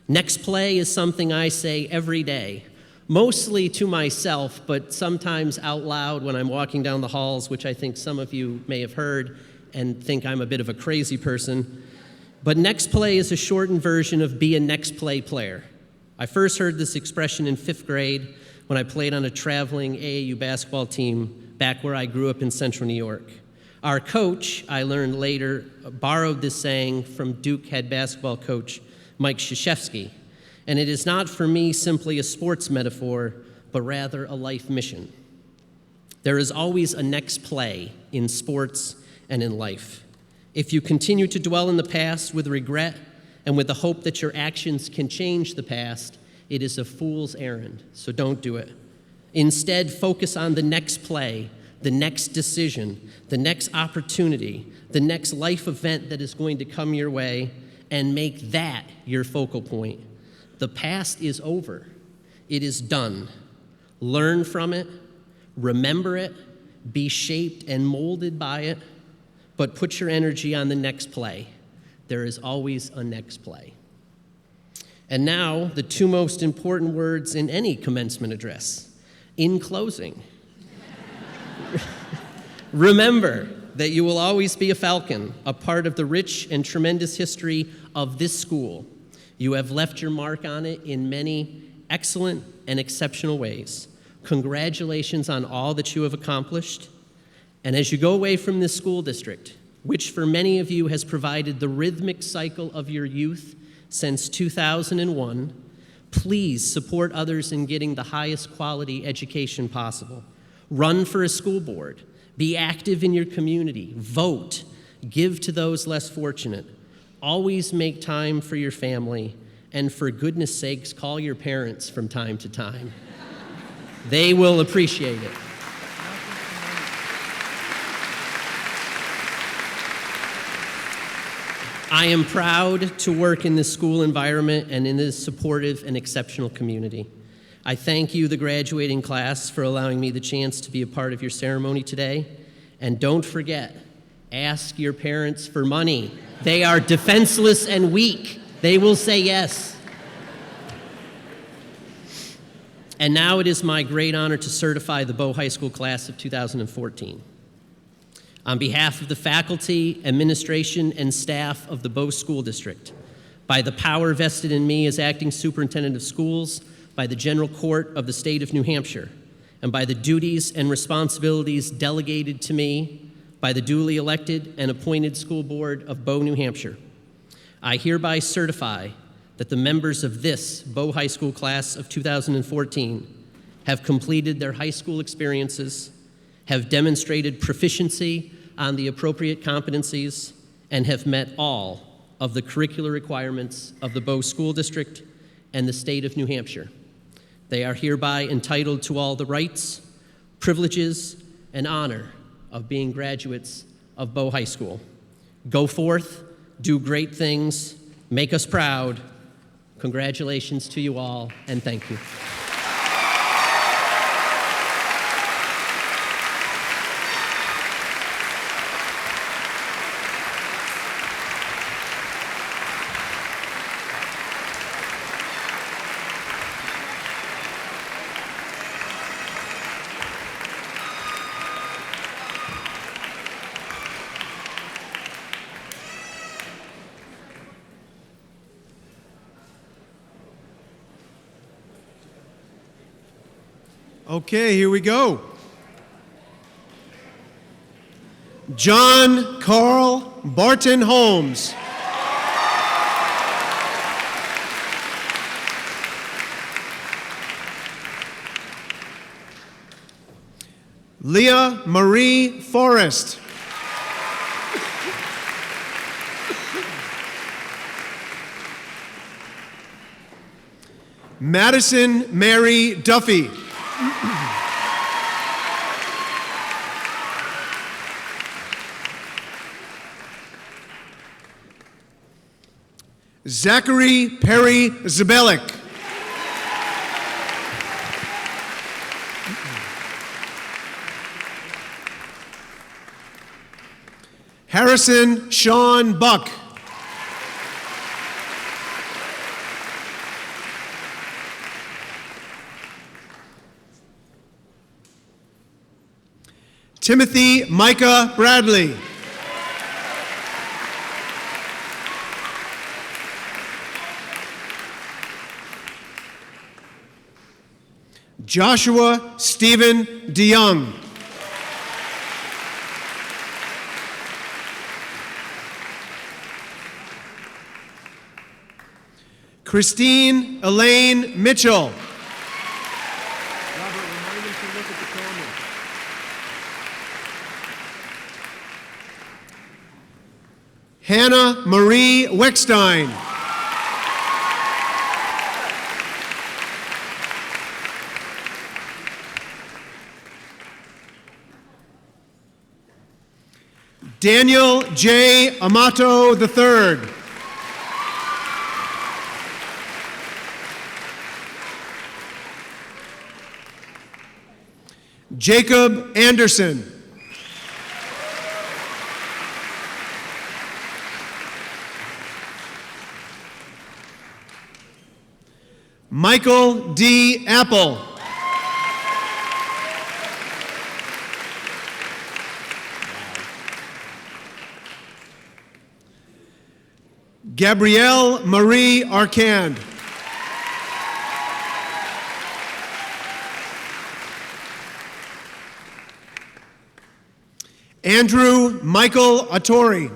Next play is something I say every day, mostly to myself, but sometimes out loud when I'm walking down the halls, which I think some of you may have heard and think I'm a bit of a crazy person. But next play is a shortened version of be a next play player. I first heard this expression in 5th grade when I played on a traveling AAU basketball team back where I grew up in Central New York. Our coach, I learned later, borrowed this saying from Duke head basketball coach Mike Krzyzewski, and it is not for me simply a sports metaphor, but rather a life mission. There is always a next play in sports and in life. If you continue to dwell in the past with regret and with the hope that your actions can change the past, it is a fool's errand, so don't do it. Instead, focus on the next play, the next decision, the next opportunity, the next life event that is going to come your way, and make that your focal point. The past is over. It is done. Learn from it, remember it, be shaped and molded by it, but put your energy on the next play. There is always a next play. And now, the two most important words in any commencement address. In closing, remember that you will always be a Falcon, a part of the rich and tremendous history of this school. You have left your mark on it in many excellent and exceptional ways. Congratulations on all that you have accomplished. And as you go away from this school district, which for many of you has provided the rhythmic cycle of your youth since 2001, please support others in getting the highest quality education possible. Run for a school board. Be active in your community. Vote. Give to those less fortunate. Always make time for your family. And for goodness sakes, call your parents from time to time. They will appreciate it. I am proud to work in this school environment and in this supportive and exceptional community. I thank you, the graduating class, for allowing me the chance to be a part of your ceremony today. And don't forget, ask your parents for money. They are defenseless and weak. They will say yes. And now it is my great honor to certify the Bow High School class of 2014. On behalf of the faculty, administration, and staff of the Bow School District, by the power vested in me as acting superintendent of schools, by the General Court of the State of New Hampshire, and by the duties and responsibilities delegated to me by the duly elected and appointed school board of Bow, New Hampshire, I hereby certify that the members of this Bow High School class of 2014 have completed their high school experiences, have demonstrated proficiency on the appropriate competencies, and have met all of the curricular requirements of the Bow School District and the state of New Hampshire. They are hereby entitled to all the rights, privileges, and honor of being graduates of Bow High School. Go forth, do great things, make us proud. Congratulations to you all, and thank you. Okay, here we go. John Carl Barton Holmes. Leah Marie Forrest. Madison Mary Duffy. Zachary Perry Zabelik. Harrison Sean Buck. Timothy Micah Bradley. Joshua Stephen DeYoung. Christine Elaine Mitchell. Hannah Marie Weckstein. Daniel J. Amato III. Jacob Anderson. Michael D. Apple. Gabrielle Marie Arcand. Andrew Michael Attori.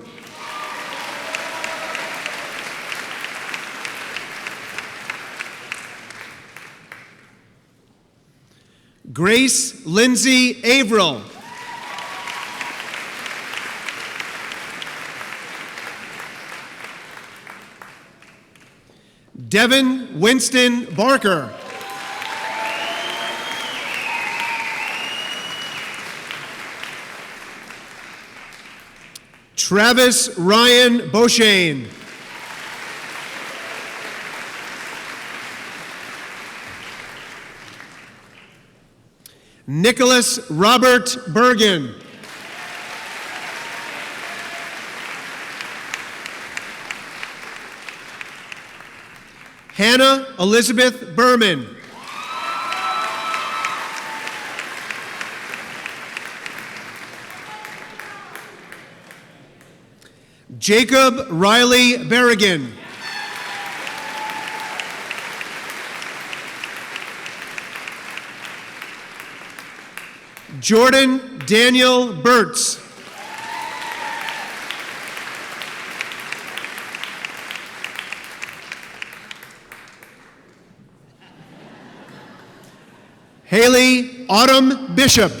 Grace Lindsay Averill. Devin Winston Barker. Travis Ryan Beauchesne. Nicholas Robert Bergen. Hannah Elizabeth Berman. Jacob Riley Berrigan. Jordan Daniel Burtz. Haley Autumn Bishop.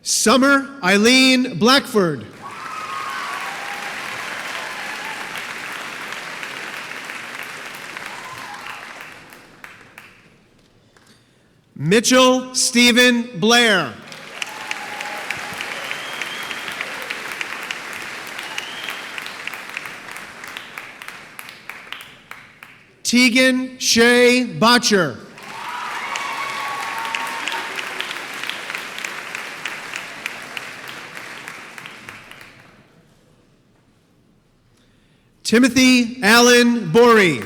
Summer Eileen Blackford. Mitchell Stephen Blair. Tegan Shay Botcher. Timothy Allen Borey.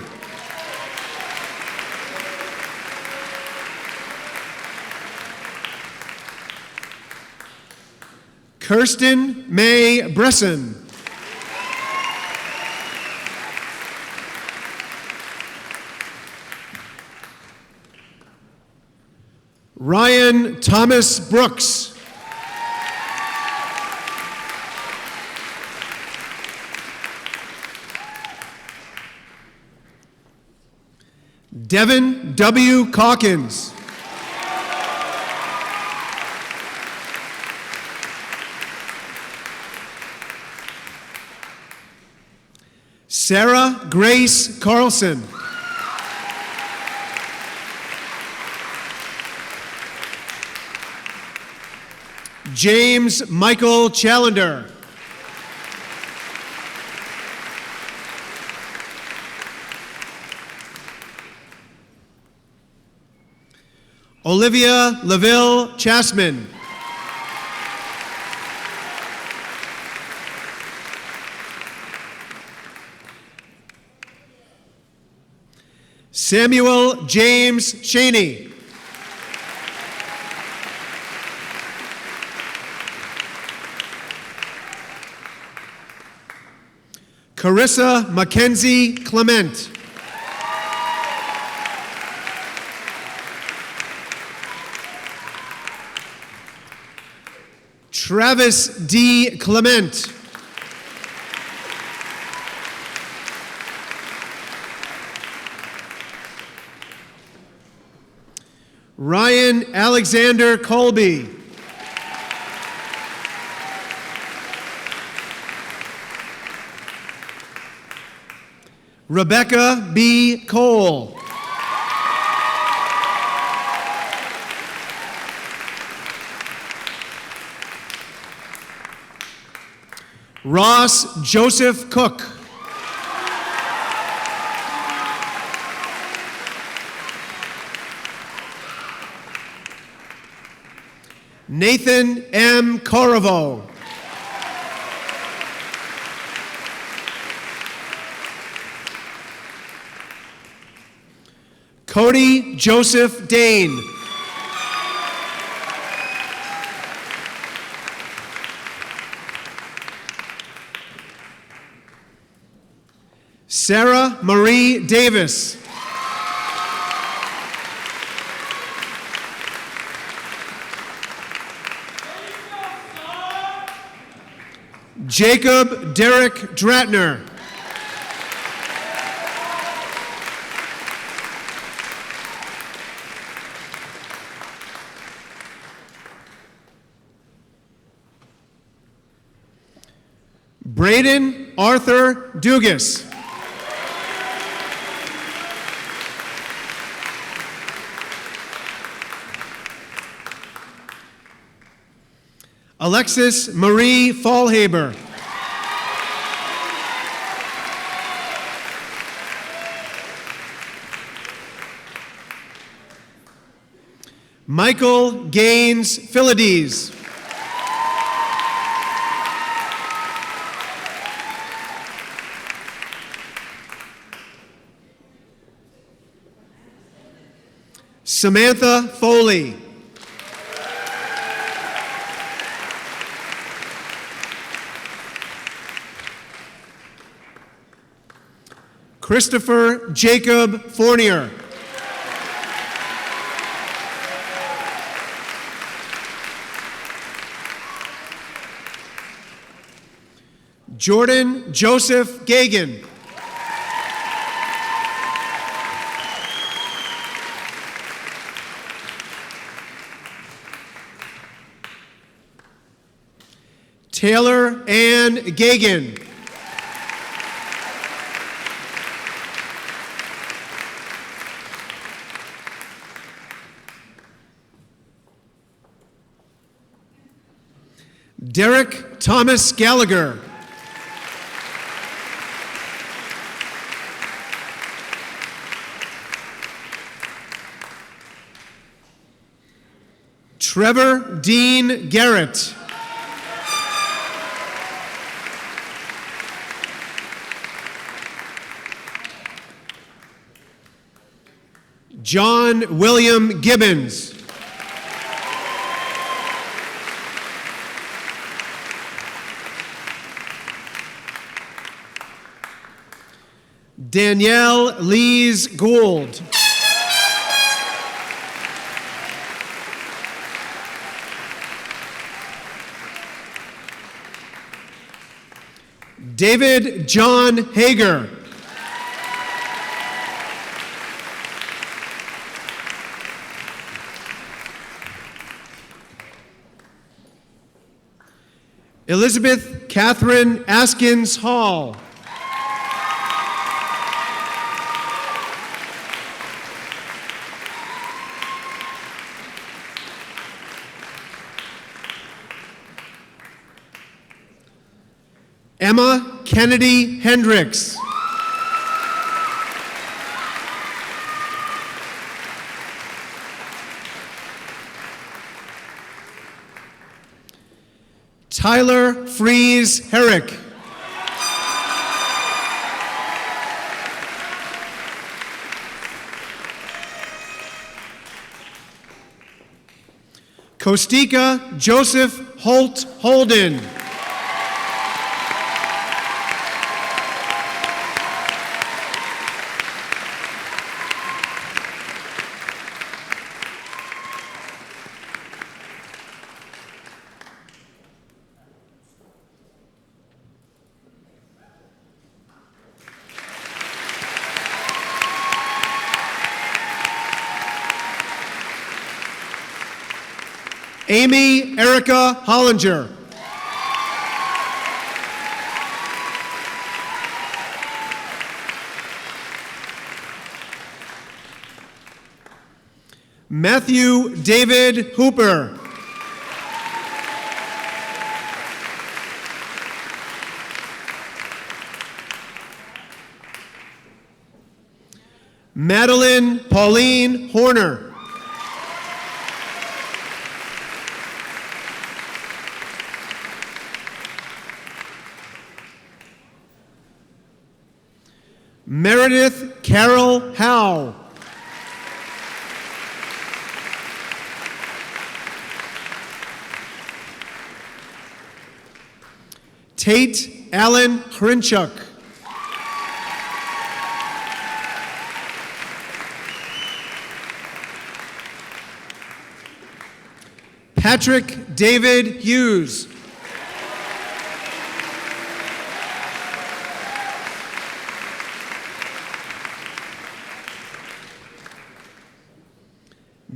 Kirsten May Bresson. Ryan Thomas Brooks. Devin W. Calkins. Sarah Grace Carlson. James Michael Challender. Olivia LaVille Chasman. Samuel James Shaney. Carissa Mackenzie Clement. Travis D. Clement. Ryan Alexander Colby. Rebecca B. Cole. Ross Joseph Cook. Nathan M. Corriveau. Cody Joseph Dane. Sarah Marie Davis. Jacob Derek Dratner. Braden Arthur Dugas. Alexis Marie Fallhaber. Michael Gaines Philides. Samantha Foley. Christopher Jacob Fournier. Jordan Joseph Gagan. Taylor Ann Gagan. Derek Thomas Gallagher. Trevor Dean Garrett. John William Gibbons. Danielle Lees Gould. David John Hager. Elizabeth Catherine Askins Hall. Emma Kennedy Hendricks. Tyler Fries Herrick. Kostika Joseph Holt Holden. Amy Erica Hollinger. Matthew David Hooper. Madeline Pauline Horner. Meredith Carol Howe. Tate Allen Hrinchuk. Patrick David Hughes.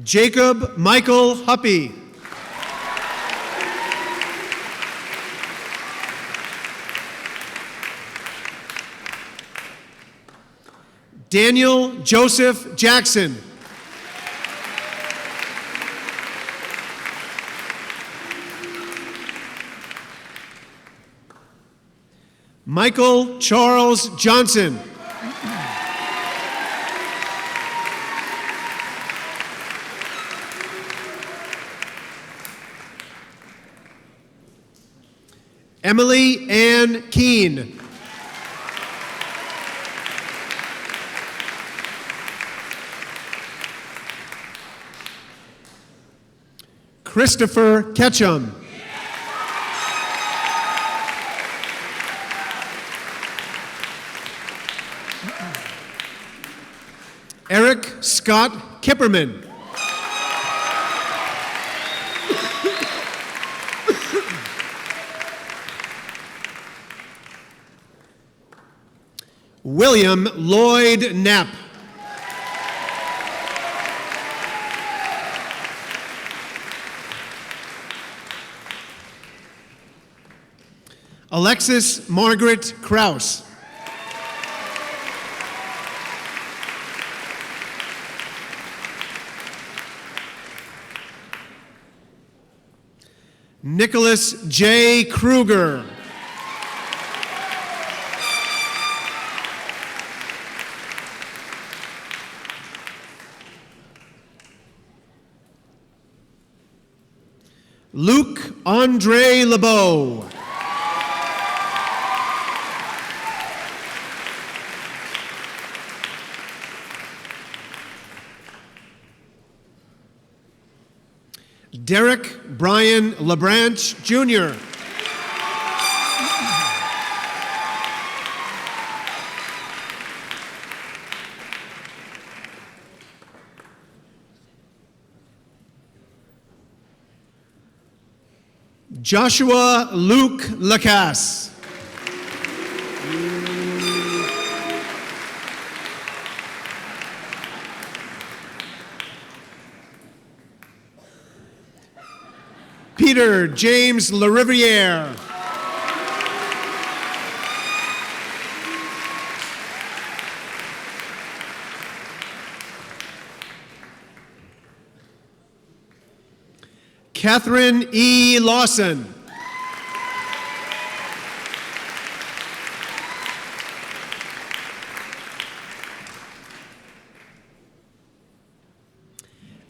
Jacob Michael Huppy. Daniel Joseph Jackson. Michael Charles Johnson. Emily Ann Keene. Christopher Ketchum. Eric Scott Kipperman. William Lloyd Knapp. Alexis Margaret Kraus. Nicholas J. Kruger. Luke Andre LeBeau. Derek Brian LeBranch Jr. Joshua Luke Lacasse. Peter James LaRiviere. Catherine E. Lawson.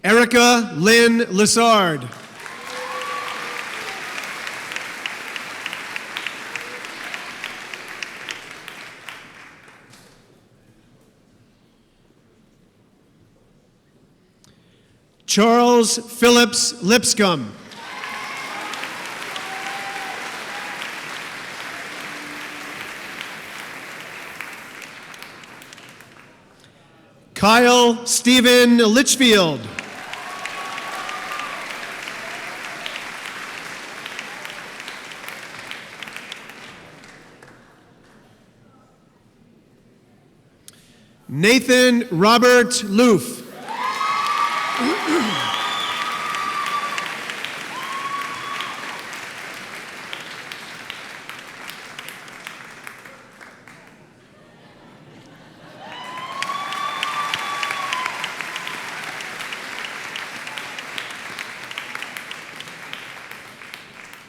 Erica Lynn Lessard. Charles Phillips Lipscomb. Kyle Stephen Litchfield. Nathan Robert Loof.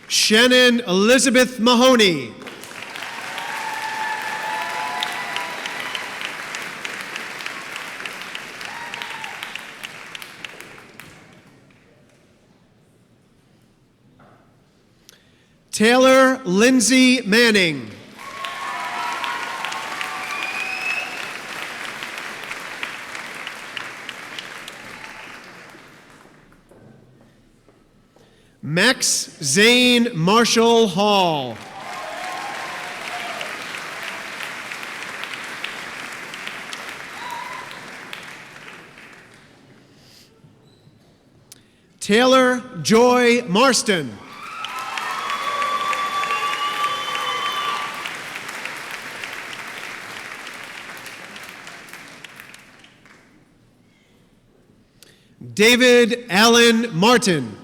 Shannon Elizabeth Mahoney. Taylor Lindsay Manning. Max Zane Marshall Hall. Taylor Joy Marston. David Allen Martin.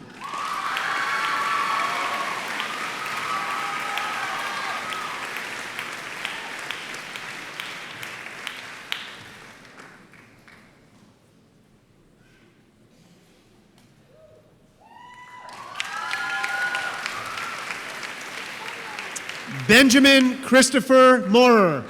Benjamin Christopher Moorer.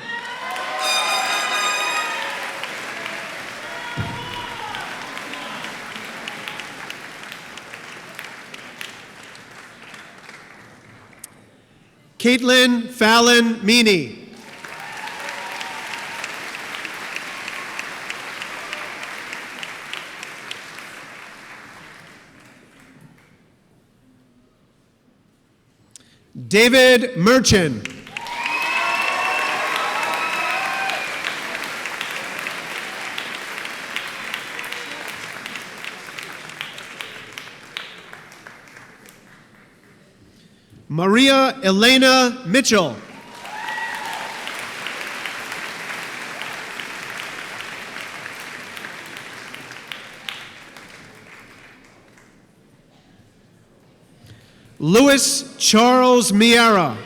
Caitlin Fallon Meany. David Merchant. Maria Elena Mitchell. Louis Charles Miera.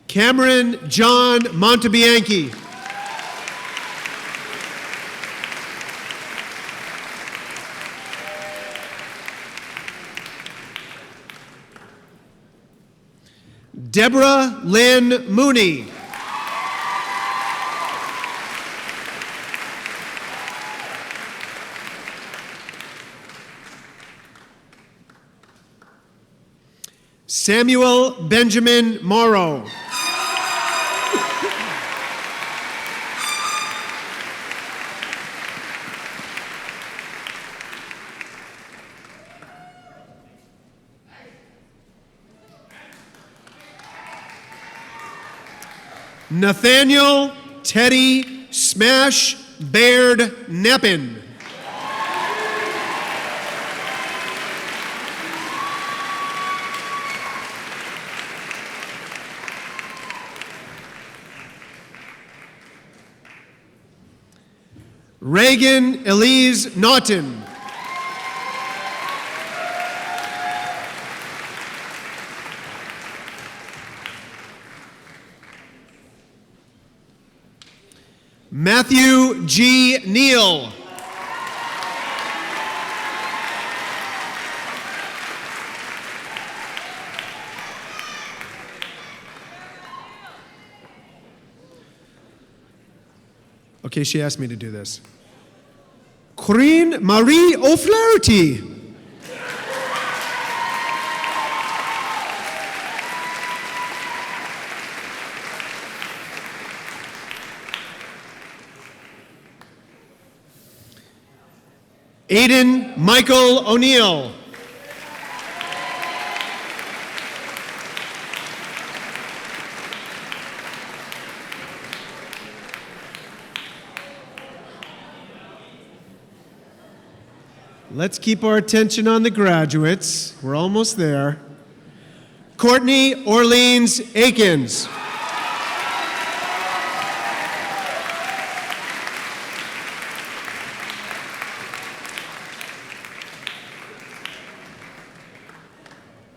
Cameron John Montebianchi. Deborah Lynn Mooney. Samuel Benjamin Morrow. Nathaniel Teddy Smash Baird Neppin. Reagan Elise Naughton. Matthew G. Neal. Okay, she asked me to do this. Corinne Marie O'Flaherty. Aiden Michael O'Neill. Let's keep our attention on the graduates. We're almost there. Courtney Orleans Akins.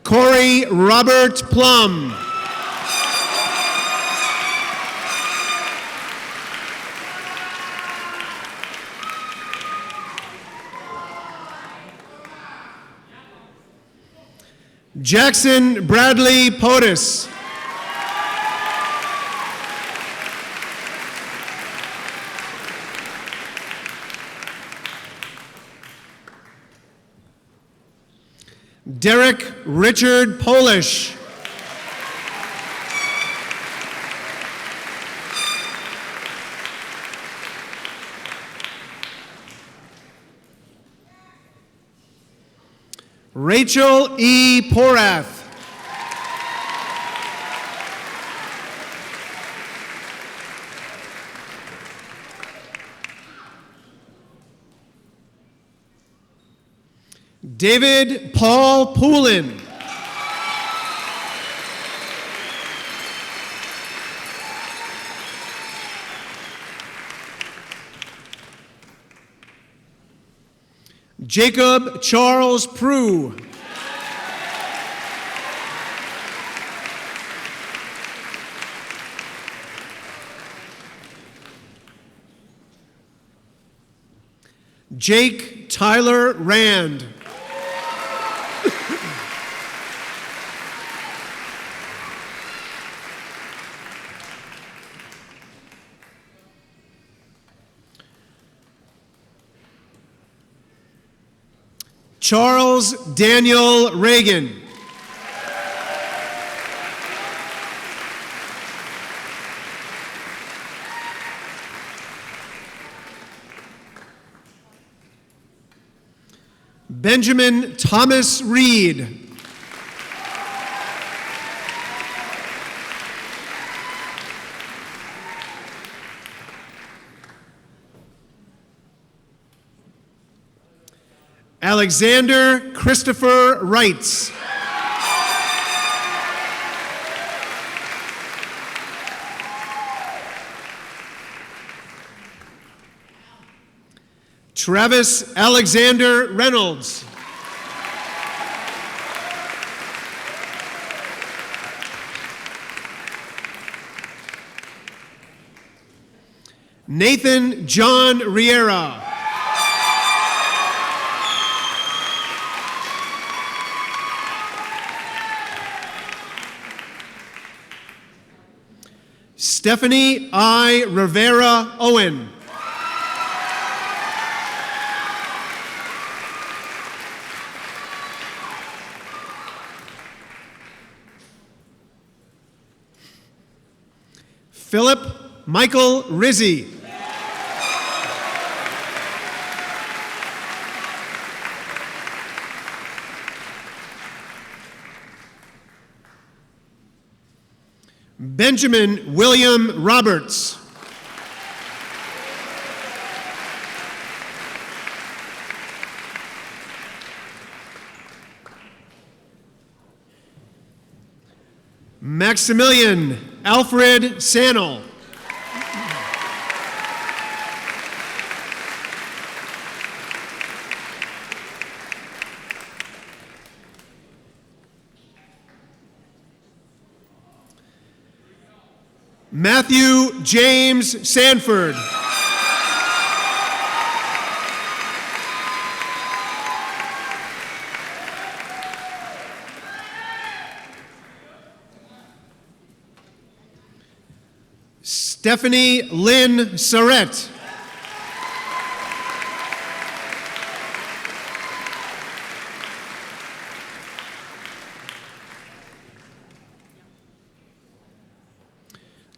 Corey Robert Plum. Jackson Bradley Potus. Derek Richard Polish. Rachel E. Porath. David Paul Poulin. Jacob Charles Prue. Jake Tyler Rand. Charles Daniel Reagan. Benjamin Thomas Reed. Alexander Christopher Wrights. Travis Alexander Reynolds. Nathan John Riera. Stephanie I. Rivera Owen. Philip Michael Rizzi. Benjamin William Roberts. Maximilian Alfred Sannel. Matthew James Sanford. Stephanie Lynn Surrett.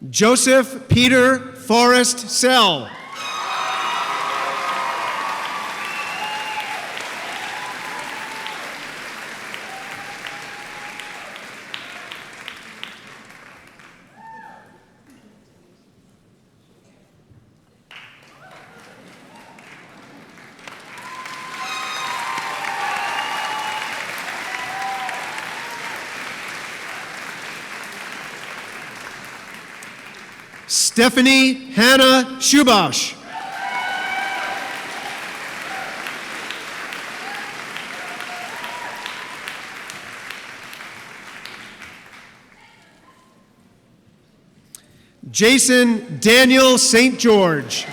Joseph Peter Forrest Sell. Stephanie Hannah Shubash. Jason Daniel St. George.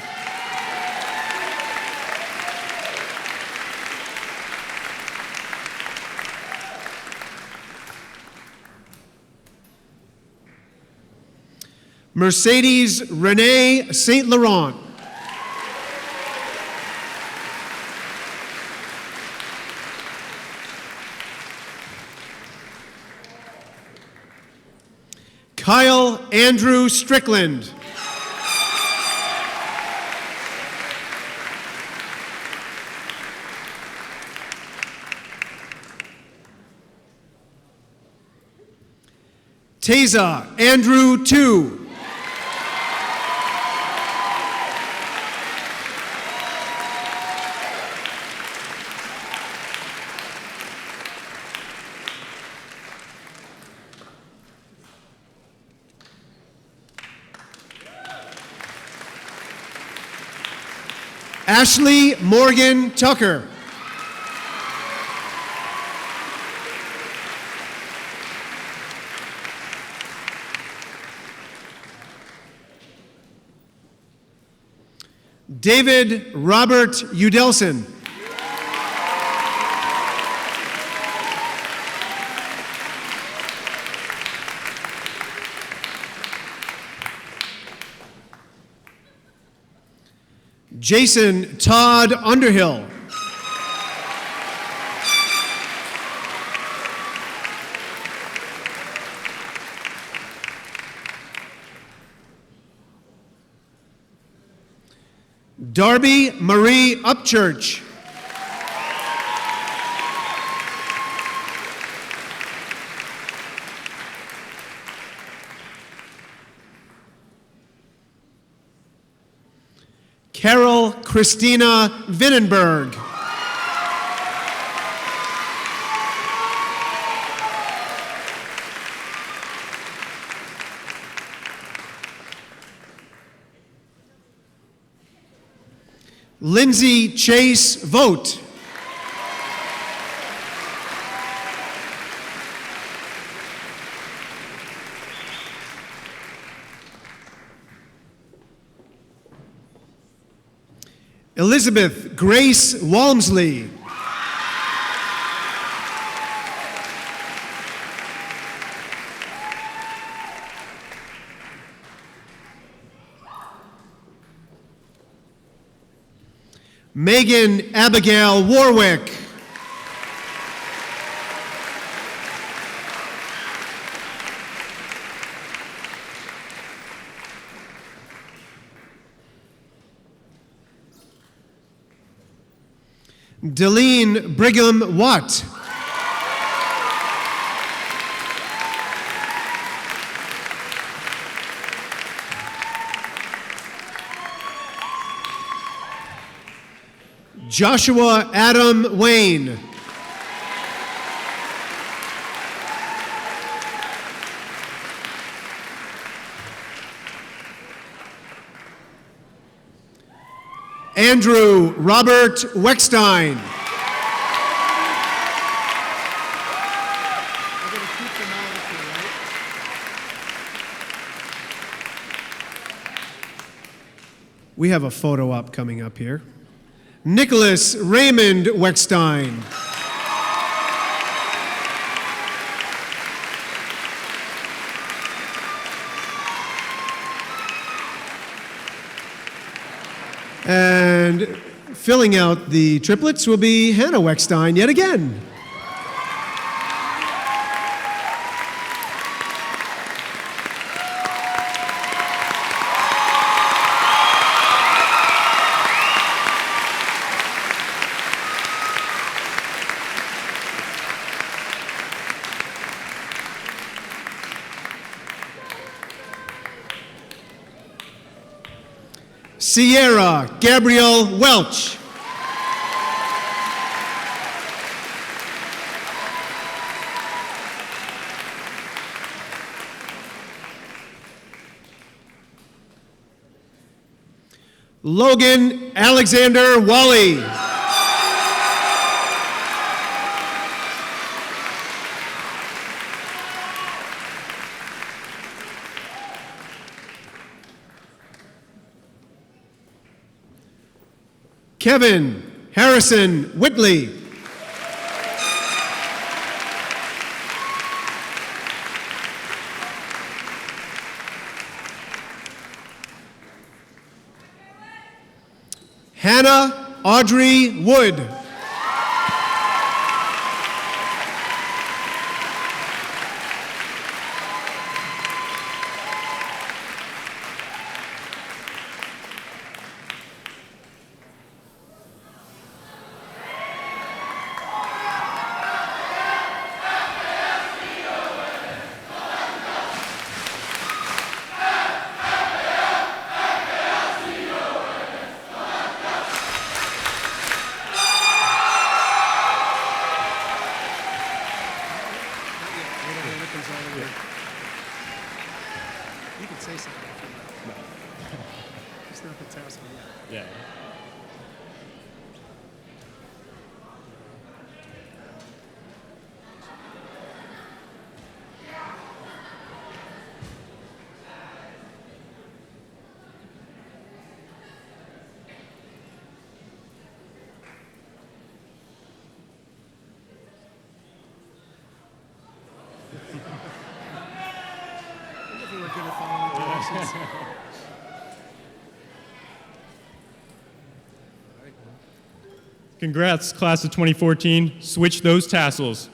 Mercedes Renee St. Laurent. Kyle Andrew Strickland. Teza Andrew Tu. Ashley Morgan Tucker. David Robert Udelson. Jason Todd Underhill. Darby Marie Upchurch. Carol Christina Vinnenberg. Lindsay Chase Vogt. Elizabeth Grace Walmsley. Megan Abigail Warwick. Deline Brigham Watt. Joshua Adam Wayne. Andrew Robert Weckstein. We have a photo op coming up here. Nicholas Raymond Weckstein. And filling out the triplets will be Hannah Weckstein yet again. Sierra Gabrielle Welch. Logan Alexander Wally. Kevin Harrison Whitley. Hannah Audrey Wood. You can say something if you like. It's not the task yet. Yeah. We're good at following directions. Congrats, class of 2014. Switch those tassels.